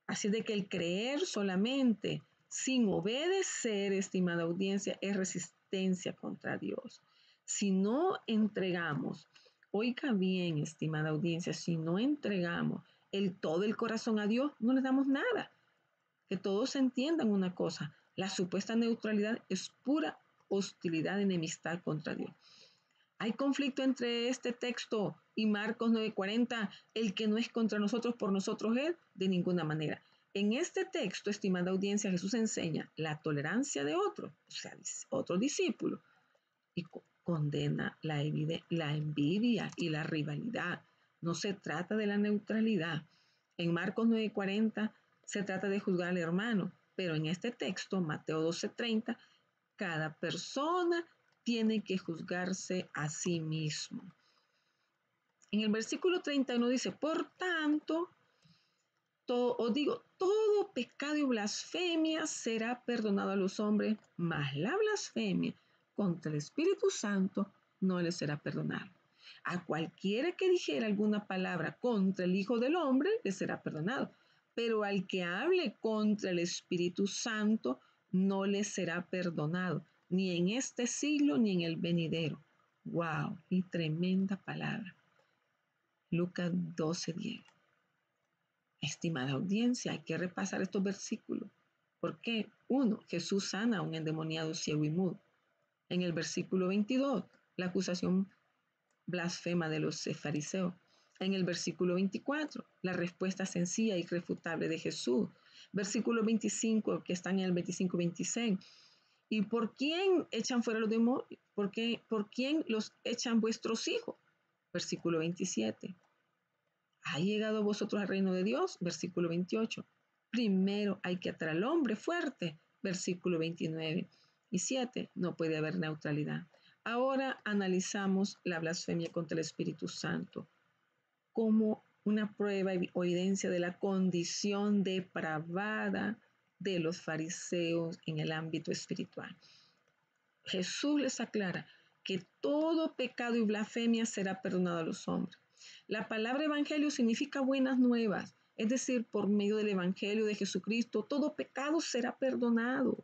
Así de que el creer solamente sin obedecer, estimada audiencia, es resistencia contra Dios. Si no entregamos, oiga bien, estimada audiencia, si no entregamos todo el corazón a Dios, no le damos nada. Que todos entiendan una cosa, La supuesta neutralidad es pura hostilidad, enemistad contra Dios. Hay conflicto entre este texto y Marcos 9:40, el que no es contra nosotros, por nosotros es, de ninguna manera. En este texto, estimada audiencia, Jesús enseña la tolerancia de otros, o sea, otros discípulos, y condena la envidia y la rivalidad. No se trata de la neutralidad. En Marcos 9:40 se trata de juzgar al hermano, pero en este texto, Mateo 12:30, cada persona tiene que juzgarse a sí mismo. En el versículo 31 dice, por tanto, todo pecado y blasfemia será perdonado a los hombres, mas la blasfemia contra el Espíritu Santo no le será perdonado. A cualquiera que dijera alguna palabra contra el Hijo del Hombre le será perdonado, pero al que hable contra el Espíritu Santo no le será perdonado, ni en este siglo ni en el venidero. ¡Wow! Y tremenda palabra. Lucas 12:10. Estimada audiencia, hay que repasar estos versículos. ¿Por qué? 1. Jesús sana a un endemoniado ciego y mudo. En el versículo 22, la acusación blasfema de los fariseos. En el versículo 24, la respuesta sencilla y irrefutable de Jesús. Versículo 25, que están en el 25-26. ¿Y por quién echan fuera los demonios? ¿Por quién los echan vuestros hijos? Versículo 27. ¿Ha llegado vosotros al reino de Dios? Versículo 28. Primero hay que atar al hombre fuerte. Versículo 29. Y 7. No puede haber neutralidad. Ahora analizamos la blasfemia contra el Espíritu Santo como una prueba o evidencia de la condición depravada de los fariseos en el ámbito espiritual. Jesús les aclara que todo pecado y blasfemia será perdonado a los hombres. La palabra evangelio significa buenas nuevas, es decir, por medio del evangelio de Jesucristo, todo pecado será perdonado.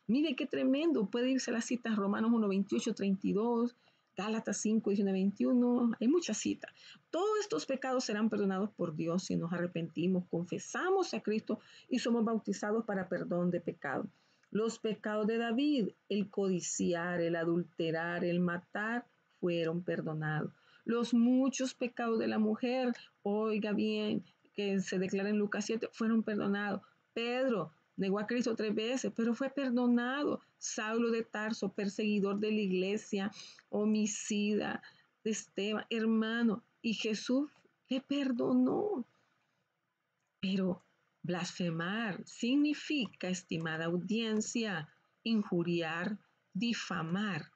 Mire qué tremendo, puede irse a las citas Romanos 1:28-32, Gálatas 5:19-21, hay muchas citas. Todos estos pecados serán perdonados por Dios si nos arrepentimos, confesamos a Cristo y somos bautizados para perdón de pecado. Los pecados de David, el codiciar, el adulterar, el matar, fueron perdonados. Los muchos pecados de la mujer, oiga bien, que se declara en Lucas 7, fueron perdonados. Pedro negó a Cristo 3 veces, pero fue perdonado. Saulo de Tarso, perseguidor de la iglesia, homicida de Esteban, hermano, y Jesús le perdonó. Pero blasfemar significa, estimada audiencia, injuriar, difamar.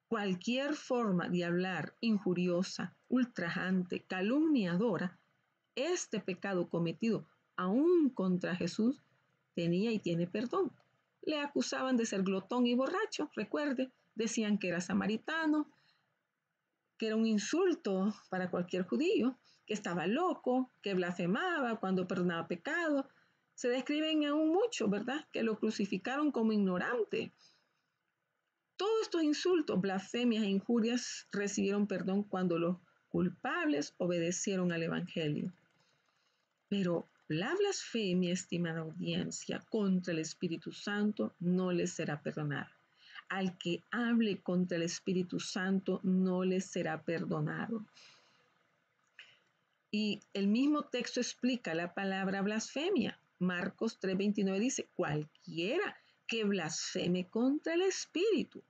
Cualquier forma de hablar injuriosa, ultrajante, calumniadora, este pecado cometido aún contra Jesús tenía y tiene perdón. Le acusaban de ser glotón y borracho, recuerde, decían que era samaritano, que era un insulto para cualquier judío, que estaba loco, que blasfemaba cuando perdonaba pecado. Se describen aún mucho, ¿verdad? Que lo crucificaron como ignorante. Todos estos insultos, blasfemias e injurias recibieron perdón cuando los culpables obedecieron al Evangelio. Pero la blasfemia, estimada audiencia, contra el Espíritu Santo no les será perdonada. Al que hable contra el Espíritu Santo no les será perdonado. Y el mismo texto explica la palabra blasfemia. Marcos 3:29 dice, cualquiera que blasfeme contra el Espíritu.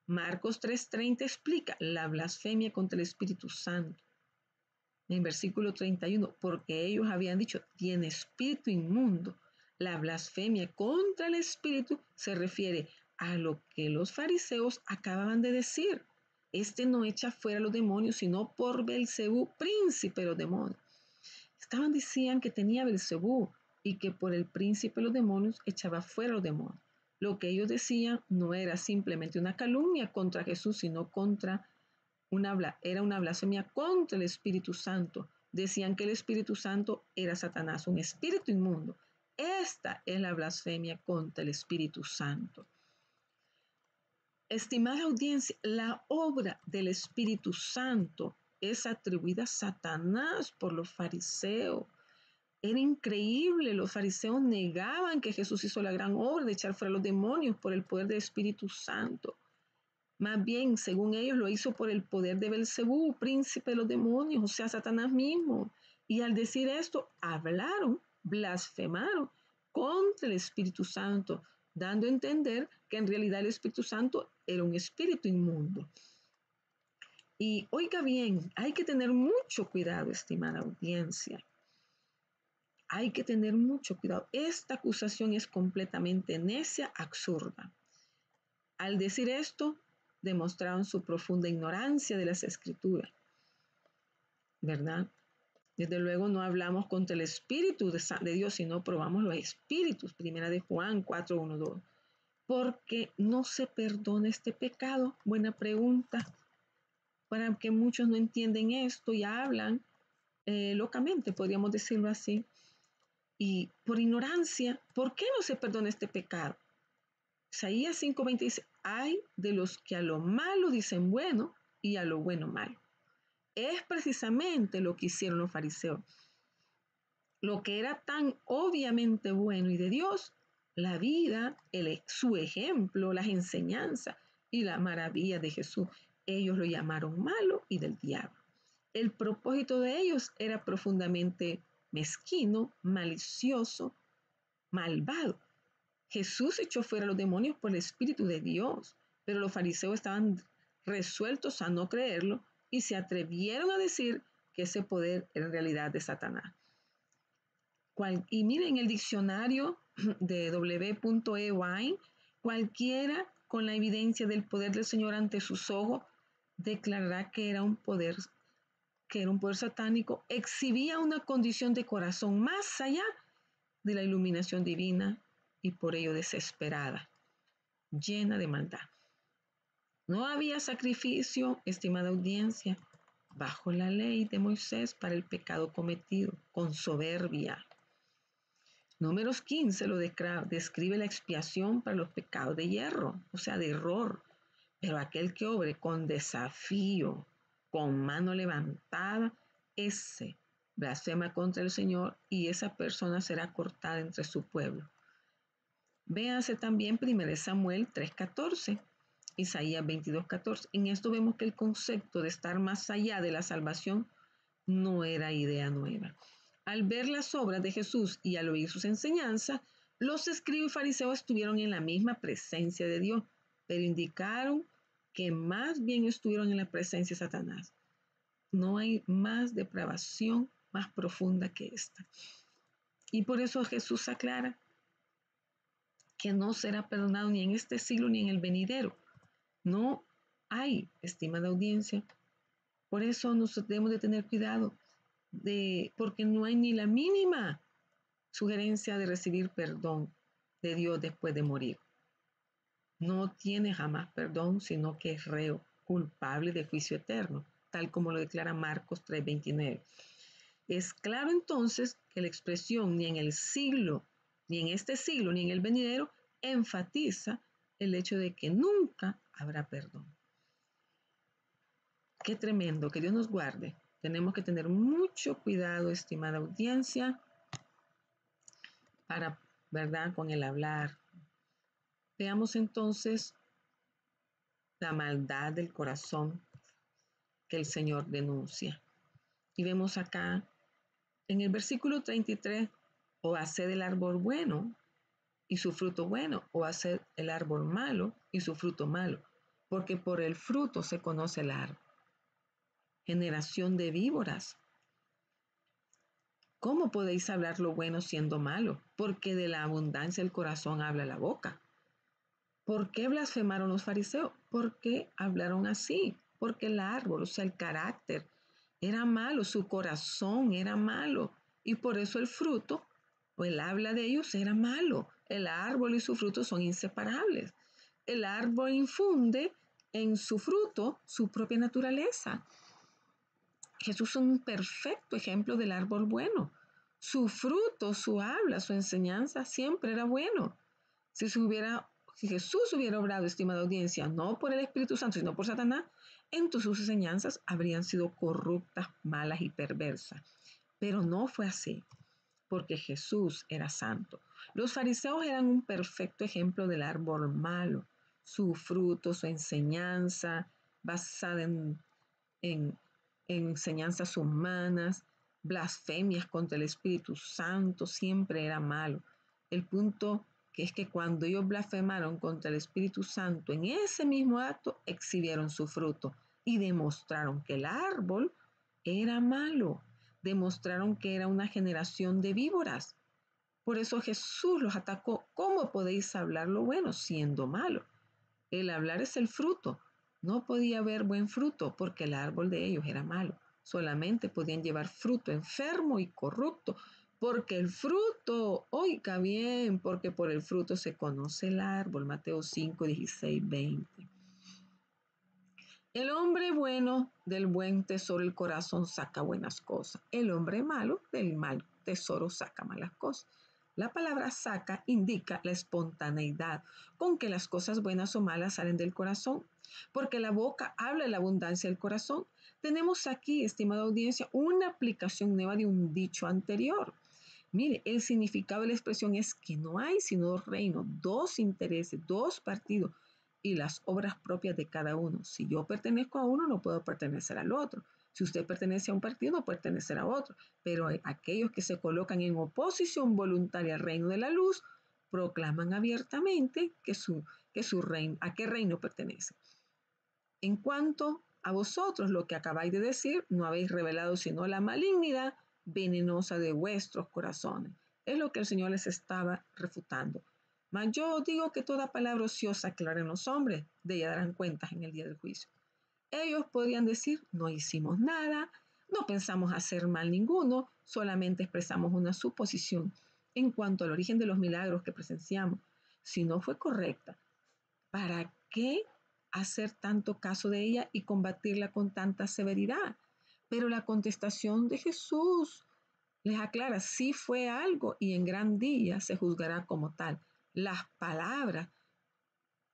Marcos 3:30 explica la blasfemia contra el Espíritu Santo. En versículo 31, porque ellos habían dicho, tiene espíritu inmundo. La blasfemia contra el Espíritu se refiere a lo que los fariseos acababan de decir. Este no echa fuera los demonios, sino por Belcebú, príncipe de los demonios. Decían que tenía Belcebú y que por el príncipe de los demonios echaba fuera los demonios. Lo que ellos decían no era simplemente una calumnia contra Jesús, sino era una blasfemia contra el Espíritu Santo. Decían que el Espíritu Santo era Satanás, un espíritu inmundo. Esta es la blasfemia contra el Espíritu Santo. Estimada audiencia, la obra del Espíritu Santo es atribuida a Satanás por los fariseos. Era increíble, los fariseos negaban que Jesús hizo la gran obra de echar fuera a los demonios por el poder del Espíritu Santo. Más bien, según ellos, lo hizo por el poder de Belcebú, príncipe de los demonios, o sea, Satanás mismo. Y al decir esto, hablaron, blasfemaron contra el Espíritu Santo, dando a entender que en realidad el Espíritu Santo era un espíritu inmundo. Y oiga bien, hay que tener mucho cuidado, estimada audiencia. Hay que tener mucho cuidado. Esta acusación es completamente necia, absurda. Al decir esto, demostraron su profunda ignorancia de las Escrituras, ¿verdad? Desde luego no hablamos contra el Espíritu de Dios, sino probamos los espíritus. Primera de Juan 4, 1, 2. ¿Por qué no se perdona este pecado? Buena pregunta. Para que muchos no entienden esto y hablan locamente, podríamos decirlo así. Y por ignorancia, ¿por qué no se perdona este pecado? Isaías 5:20 dice, hay de los que a lo malo dicen bueno y a lo bueno malo. Es precisamente lo que hicieron los fariseos. Lo que era tan obviamente bueno y de Dios, la vida, su ejemplo, las enseñanzas y la maravilla de Jesús, ellos lo llamaron malo y del diablo. El propósito de ellos era profundamente mezquino, malicioso, malvado. Jesús echó fuera a los demonios por el Espíritu de Dios, pero los fariseos estaban resueltos a no creerlo y se atrevieron a decir que ese poder era en realidad de Satanás. Y miren el diccionario de W.E. Wine, cualquiera con la evidencia del poder del Señor ante sus ojos declarará que era un poder satánico, exhibía una condición de corazón más allá de la iluminación divina y por ello desesperada, llena de maldad. No había sacrificio, estimada audiencia, bajo la ley de Moisés para el pecado cometido con soberbia. Números 15 lo describe la expiación para los pecados de hierro, o sea, de error. Pero aquel que obre con desafío, con mano levantada, ese blasfema contra el Señor y esa persona será cortada entre su pueblo. Véase también 1 Samuel 3:14, Isaías 22:14. En esto vemos que el concepto de estar más allá de la salvación no era idea nueva. Al ver las obras de Jesús y al oír sus enseñanzas, los escribas y fariseos estuvieron en la misma presencia de Dios, pero indicaron que más bien estuvieron en la presencia de Satanás. No hay más depravación más profunda que esta. Y por eso Jesús aclara que no será perdonado ni en este siglo ni en el venidero. No hay, estimada audiencia. Por eso nos debemos de tener cuidado, porque no hay ni la mínima sugerencia de recibir perdón de Dios después de morir. No tiene jamás perdón, sino que es reo, culpable de juicio eterno, tal como lo declara Marcos 3:29. Es claro entonces que la expresión ni en el siglo, ni en este siglo, ni en el venidero, enfatiza el hecho de que nunca habrá perdón. Qué tremendo, que Dios nos guarde. Tenemos que tener mucho cuidado, estimada audiencia, ¿verdad? Con el hablar. Veamos entonces la maldad del corazón que el Señor denuncia. Y vemos acá en el versículo 33, o haced el árbol bueno y su fruto bueno, o haced el árbol malo y su fruto malo, porque por el fruto se conoce el árbol. Generación de víboras, ¿cómo podéis hablar lo bueno siendo malo? Porque de la abundancia del corazón habla la boca. ¿Por qué blasfemaron los fariseos? ¿Por qué hablaron así? Porque el árbol, o sea, el carácter, era malo, su corazón era malo. Y por eso el fruto, o el habla de ellos, era malo. El árbol y su fruto son inseparables. El árbol infunde en su fruto su propia naturaleza. Jesús es un perfecto ejemplo del árbol bueno. Su fruto, su habla, su enseñanza siempre era bueno. Si Jesús hubiera obrado, estimada audiencia, no por el Espíritu Santo, sino por Satanás, entonces sus enseñanzas habrían sido corruptas, malas y perversas. Pero no fue así. porque Jesús era santo. Los fariseos eran un perfecto ejemplo del árbol malo. Su fruto, su enseñanza, basada en, en enseñanzas humanas, blasfemias contra el Espíritu Santo, siempre era malo. El punto que es que cuando ellos blasfemaron contra el Espíritu Santo, en ese mismo acto exhibieron su fruto y demostraron que el árbol era malo, demostraron que era una generación de víboras. Por eso Jesús los atacó. ¿Cómo podéis hablar lo bueno siendo malo? El hablar es el fruto. No podía haber buen fruto porque el árbol de ellos era malo. Solamente podían llevar fruto enfermo y corrupto, porque el fruto, oiga bien, porque por el fruto se conoce el árbol. Mateo 5, 16, 20. El hombre bueno del buen tesoro del corazón saca buenas cosas. El hombre malo del mal tesoro saca malas cosas. La palabra saca indica la espontaneidad con que las cosas buenas o malas salen del corazón, porque la boca habla de la abundancia del corazón. Tenemos aquí, estimada audiencia, una aplicación nueva de un dicho anterior. Mire, el significado de la expresión es que no hay sino dos reinos, dos intereses, dos partidos y las obras propias de cada uno. Si yo pertenezco a uno, no puedo pertenecer al otro. Si usted pertenece a un partido, no puede pertenecer a otro. Pero aquellos que se colocan en oposición voluntaria al reino de la luz, proclaman abiertamente que su reino, a qué reino pertenece. En cuanto a vosotros, lo que acabáis de decir, no habéis revelado sino la malignidad venenosa de vuestros corazones. Es lo que el Señor les estaba refutando. Mas yo digo que toda palabra ociosa que hablan los hombres, de ella darán cuentas en el día del juicio. Ellos podrían decir, no hicimos nada, no pensamos hacer mal ninguno, solamente expresamos una suposición en cuanto al origen de los milagros que presenciamos. Si no fue correcta, ¿para qué hacer tanto caso de ella y combatirla con tanta severidad? Pero la contestación de Jesús les aclara, sí fue algo y en gran día se juzgará como tal. Las palabras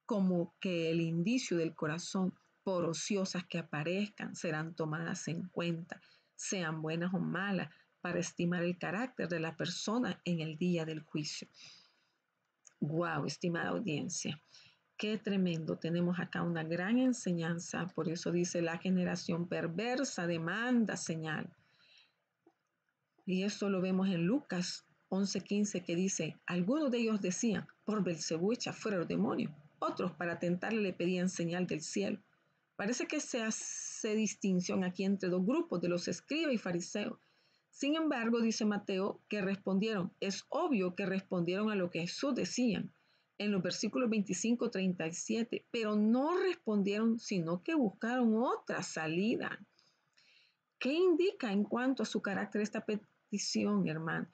como que el indicio del corazón, por ociosas que aparezcan, serán tomadas en cuenta, sean buenas o malas, para estimar el carácter de la persona en el día del juicio. Wow, estimada audiencia. Qué tremendo, tenemos acá una gran enseñanza, por eso dice la generación perversa demanda señal. Y esto lo vemos en Lucas 11:15 que dice, algunos de ellos decían, por Belcebú echa fuera los demonios, otros para tentarle le pedían señal del cielo. Parece que se hace distinción aquí entre dos grupos, de los escribas y fariseos. Sin embargo, dice Mateo, que respondieron, es obvio que respondieron a lo que Jesús decía en los versículos 25-37, pero no respondieron, sino que buscaron otra salida. ¿Qué indica en cuanto a su carácter esta petición, hermano?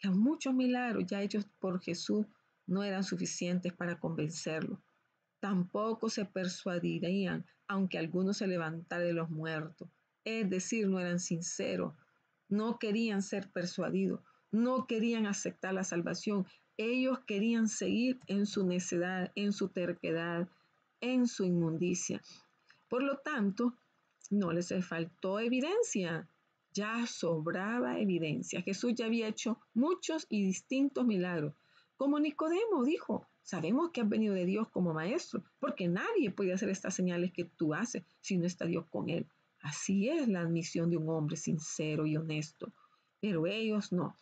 Los muchos milagros ya hechos por Jesús no eran suficientes para convencerlo. Tampoco se persuadirían, aunque algunos se levantaran de los muertos. Es decir, no eran sinceros, no querían ser persuadidos, no querían aceptar la salvación. Ellos querían seguir en su necedad, en su terquedad, en su inmundicia. Por lo tanto, no les faltó evidencia, ya sobraba evidencia. Jesús ya había hecho muchos y distintos milagros. Como Nicodemo dijo, sabemos que has venido de Dios como maestro, porque nadie puede hacer estas señales que tú haces si no está Dios con él. Así es la admisión de un hombre sincero y honesto, pero ellos no.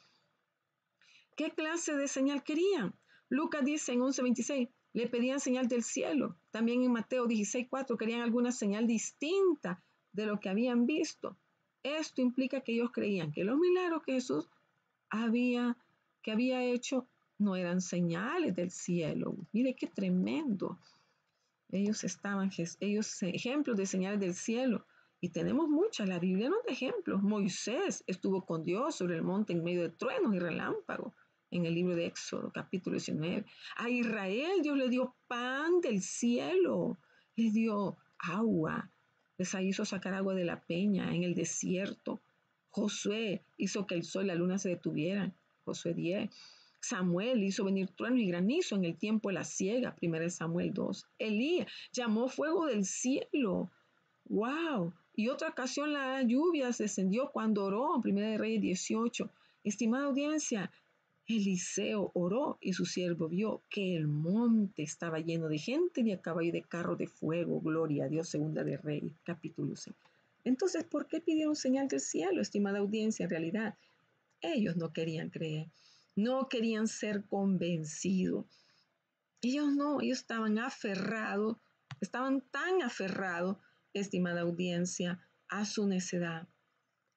¿Qué clase de señal querían? Lucas dice en 11:26, le pedían señal del cielo. También en Mateo 16:4 querían alguna señal distinta de lo que habían visto. Esto implica que ellos creían que los milagros que Jesús había hecho no eran señales del cielo. Mire qué tremendo. Ellos ejemplos de señales del cielo. Y tenemos muchas, la Biblia nos da ejemplos. Moisés estuvo con Dios sobre el monte en medio de truenos y relámpagos, en el libro de Éxodo, capítulo 19. A Israel Dios le dio pan del cielo, les dio agua, les hizo sacar agua de la peña en el desierto. Josué hizo que el sol y la luna se detuvieran, Josué 10. Samuel hizo venir trueno y granizo en el tiempo de la siega, 1 Samuel 2. Elías llamó fuego del cielo. ¡Wow! Y otra ocasión la lluvia descendió cuando oró, en 1 Reyes 18. Estimada audiencia, Eliseo oró y su siervo vio que el monte estaba lleno de gente de a caballo y de carro de fuego. Gloria a Dios, segunda de Reyes, capítulo 6. Entonces, ¿por qué pidieron señal del cielo, estimada audiencia? En realidad, ellos no querían creer, no querían ser convencidos. Ellos estaban aferrados, estaban tan aferrados, estimada audiencia, a su necedad.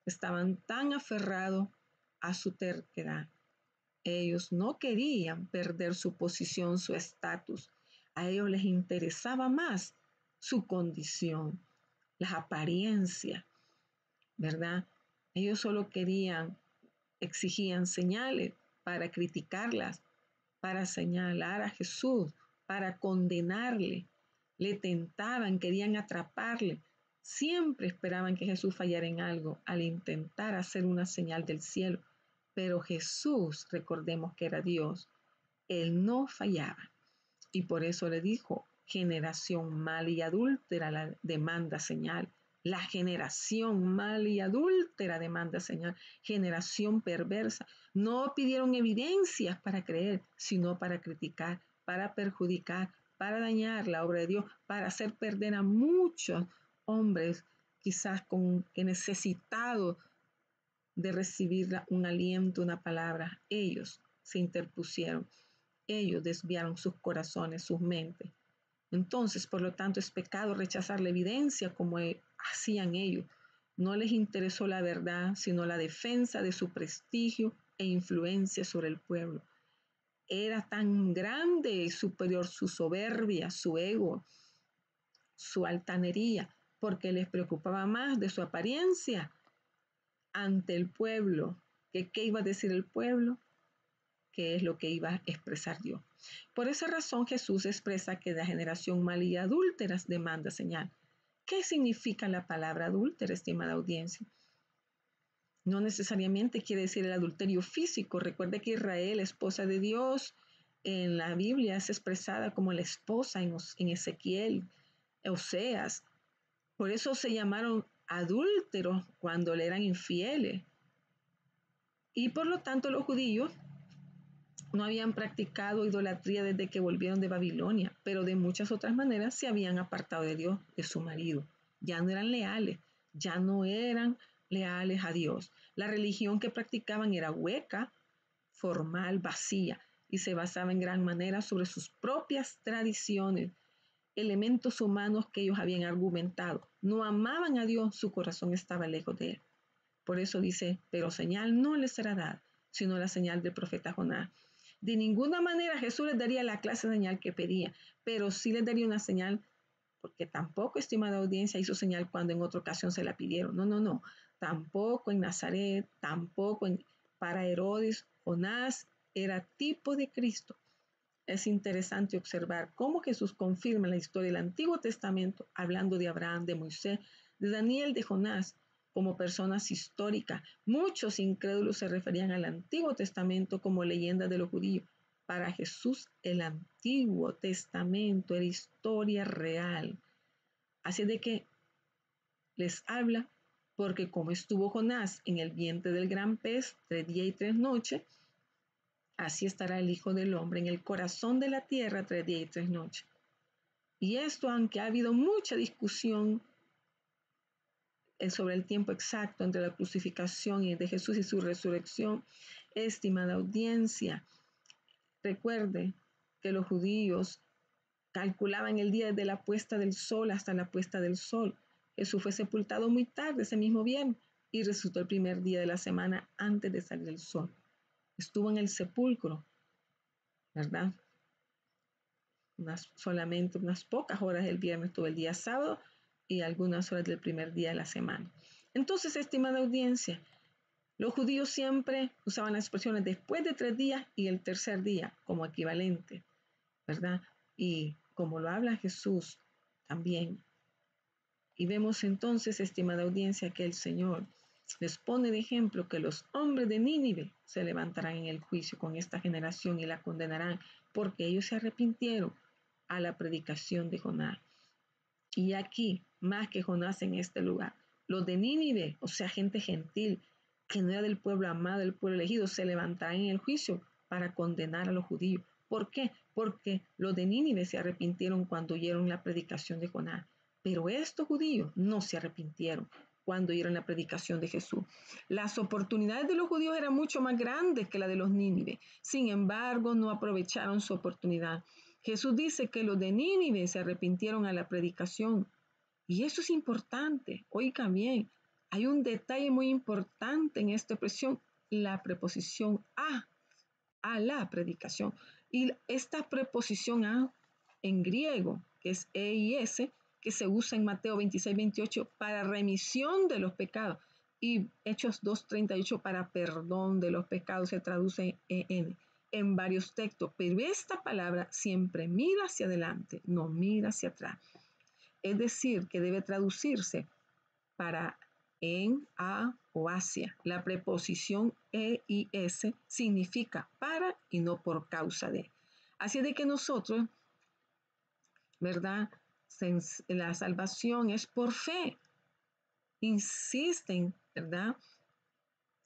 Estaban tan aferrados a su terquedad. Ellos no querían perder su posición, su estatus. A ellos les interesaba más su condición, las apariencias, ¿verdad? Ellos solo exigían señales para criticarlas, para señalar a Jesús, para condenarle. Le tentaban, querían atraparle. Siempre esperaban que Jesús fallara en algo al intentar hacer una señal del cielo. Pero Jesús, recordemos que era Dios, Él no fallaba. Y por eso le dijo, generación mala y adúltera la demanda señal. La generación mala y adúltera demanda señal. Generación perversa. No pidieron evidencias para creer, sino para criticar, para perjudicar, para dañar la obra de Dios, para hacer perder a muchos hombres, quizás que necesitados de recibir un aliento, una palabra. Ellos se interpusieron. Ellos desviaron sus corazones, sus mentes. Entonces, por lo tanto, es pecado rechazar la evidencia como hacían ellos. No les interesó la verdad, sino la defensa de su prestigio e influencia sobre el pueblo. Era tan grande y superior su soberbia, su ego, su altanería, porque les preocupaba más de su apariencia ante el pueblo, que qué iba a decir el pueblo, qué es lo que iba a expresar Dios. Por esa razón Jesús expresa que la generación mala y adúltera demanda señal. ¿Qué significa la palabra adúltera, estimada audiencia? No necesariamente quiere decir el adulterio físico. Recuerde que Israel, esposa de Dios, en la Biblia es expresada como la esposa en Ezequiel, Oseas. Por eso se llamaron adúlteros cuando le eran infieles. Y por lo tanto los judíos no habían practicado idolatría desde que volvieron de Babilonia, pero de muchas otras maneras se habían apartado de Dios, de su marido. Ya no eran leales, ya no eran leales a Dios. La religión que practicaban era hueca, formal, vacía, y se basaba en gran manera sobre sus propias tradiciones, elementos humanos que ellos habían argumentado. No amaban a Dios, su corazón estaba lejos de él. Por eso dice, pero señal no les será dada, sino la señal del profeta Jonás. De ninguna manera Jesús les daría la clase de señal que pedía, pero sí les daría una señal, porque tampoco, estimada audiencia, hizo señal cuando en otra ocasión se la pidieron. No. Tampoco en Nazaret, para Herodes, Jonás era tipo de Cristo. Es interesante observar cómo Jesús confirma la historia del Antiguo Testamento, hablando de Abraham, de Moisés, de Daniel, de Jonás, como personas históricas. Muchos incrédulos se referían al Antiguo Testamento como leyenda de los judíos. Para Jesús, el Antiguo Testamento era historia real. Así de que les habla, porque como estuvo Jonás en el vientre del gran pez 3 días y 3 noches, así estará el Hijo del Hombre en el corazón de la tierra 3 días y 3 noches. Y esto, aunque ha habido mucha discusión sobre el tiempo exacto entre la crucificación de Jesús y su resurrección, estimada audiencia, recuerde que los judíos calculaban el día desde la puesta del sol hasta la puesta del sol. Jesús fue sepultado muy tarde, ese mismo viernes, y resucitó el primer día de la semana antes de salir el sol. Estuvo en el sepulcro, ¿verdad? Solamente unas pocas horas del viernes, todo el día sábado y algunas horas del primer día de la semana. Entonces, estimada audiencia, los judíos siempre usaban las expresiones después de 3 días y el tercer día como equivalente, ¿verdad? Y como lo habla Jesús también. Y vemos entonces, estimada audiencia, que el Señor les pone de ejemplo que los hombres de Nínive se levantarán en el juicio con esta generación y la condenarán porque ellos se arrepintieron a la predicación de Jonás. Y aquí, más que Jonás en este lugar, los de Nínive, o sea, gente gentil, que no era del pueblo amado, del pueblo elegido, se levantará en el juicio para condenar a los judíos. ¿Por qué? Porque los de Nínive se arrepintieron cuando oyeron la predicación de Jonás. Pero estos judíos no se arrepintieron cuando oyeron la predicación de Jesús. Las oportunidades de los judíos eran mucho más grandes que las de los Nínive. Sin embargo, no aprovecharon su oportunidad. Jesús dice que los de Nínive se arrepintieron a la predicación. Y eso es importante. Oiga bien, hay un detalle muy importante en esta expresión, la preposición a la predicación. Y esta preposición a en griego, que es e y s, que se usa en Mateo 26-28 para remisión de los pecados, y Hechos 2:38 para perdón de los pecados, se traduce en varios textos, pero esta palabra siempre mira hacia adelante, no mira hacia atrás. Es decir, que debe traducirse para en, a o hacia. La preposición e y s significa para y no por causa de. Así de que nosotros, ¿verdad? La salvación es por fe. Insisten, ¿verdad?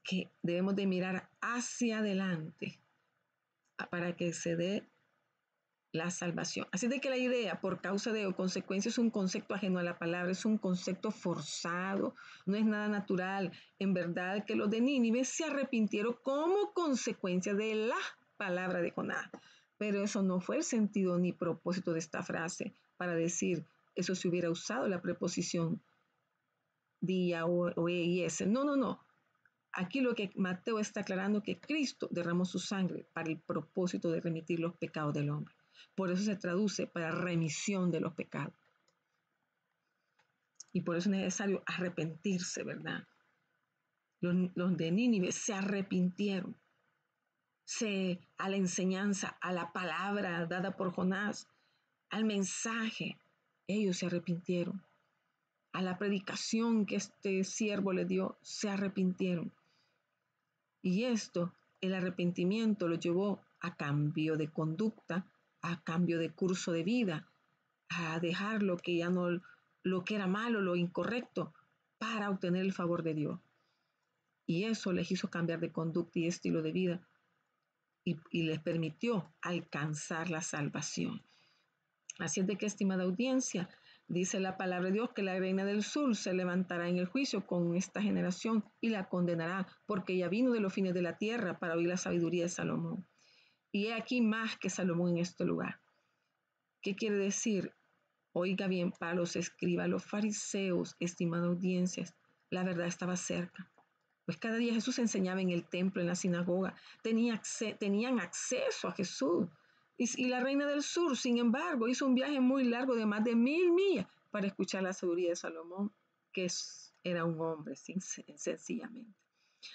Que debemos de mirar hacia adelante para que se dé la salvación. Así de que la idea por causa de o consecuencia es un concepto ajeno a la palabra, es un concepto forzado, no es nada natural. En verdad que los de Nínive se arrepintieron como consecuencia de la palabra de Jonás. Pero eso no fue el sentido ni propósito de esta frase para decir eso se hubiera usado la preposición día o e y s. No, no, no. Aquí lo que Mateo está aclarando que Cristo derramó su sangre para el propósito de remitir los pecados del hombre. Por eso se traduce para remisión de los pecados. Y por eso es necesario arrepentirse, ¿verdad? Los de Nínive se arrepintieron a la enseñanza, a la palabra dada por Jonás, al mensaje. Ellos se arrepintieron. A la predicación que este siervo le dio, se arrepintieron. Y esto, el arrepentimiento lo llevó a cambio de conducta, a cambio de curso de vida, a dejar lo que ya no, lo que era malo, lo incorrecto, para obtener el favor de Dios. Y eso les hizo cambiar de conducta y estilo de vida y les permitió alcanzar la salvación. Así es de que, estimada audiencia, dice la palabra de Dios que la reina del sur se levantará en el juicio con esta generación y la condenará, porque ella vino de los fines de la tierra para oír la sabiduría de Salomón. Y he aquí más que Salomón en este lugar. ¿Qué quiere decir? Oiga bien, para los escribas, los fariseos, estimada audiencia, la verdad estaba cerca. Pues cada día Jesús enseñaba en el templo, en la sinagoga, tenían acceso a Jesús. Y la reina del sur, sin embargo, hizo un viaje muy largo de más de 1000 millas para escuchar la sabiduría de Salomón, que era un hombre, sencillamente.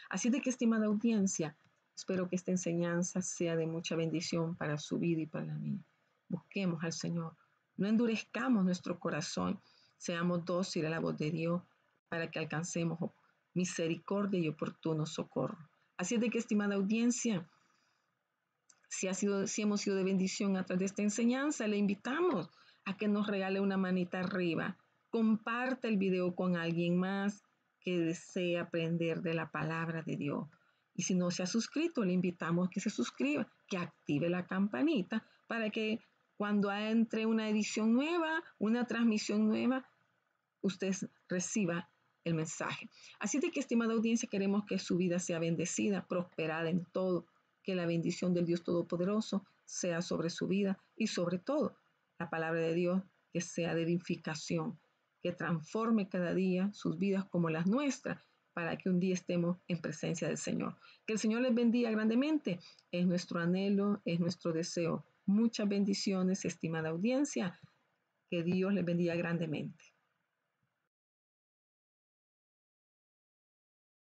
Así de que, estimada audiencia, espero que esta enseñanza sea de mucha bendición para su vida y para la mía. Busquemos al Señor. No endurezcamos nuestro corazón. Seamos dóciles a la voz de Dios para que alcancemos misericordia y oportuno socorro. Así es de que, estimada audiencia, si hemos sido de bendición a través de esta enseñanza, le invitamos a que nos regale una manita arriba. Comparte el video con alguien más que desee aprender de la palabra de Dios. Y si no se ha suscrito, le invitamos a que se suscriba, que active la campanita para que cuando entre una edición nueva, una transmisión nueva, usted reciba el mensaje. Así de que, estimada audiencia, queremos que su vida sea bendecida, prosperada en todo, que la bendición del Dios Todopoderoso sea sobre su vida y sobre todo la palabra de Dios que sea de edificación, que transforme cada día sus vidas como las nuestras para que un día estemos en presencia del Señor. Que el Señor les bendiga grandemente, es nuestro anhelo, es nuestro deseo. Muchas bendiciones, estimada audiencia, que Dios les bendiga grandemente.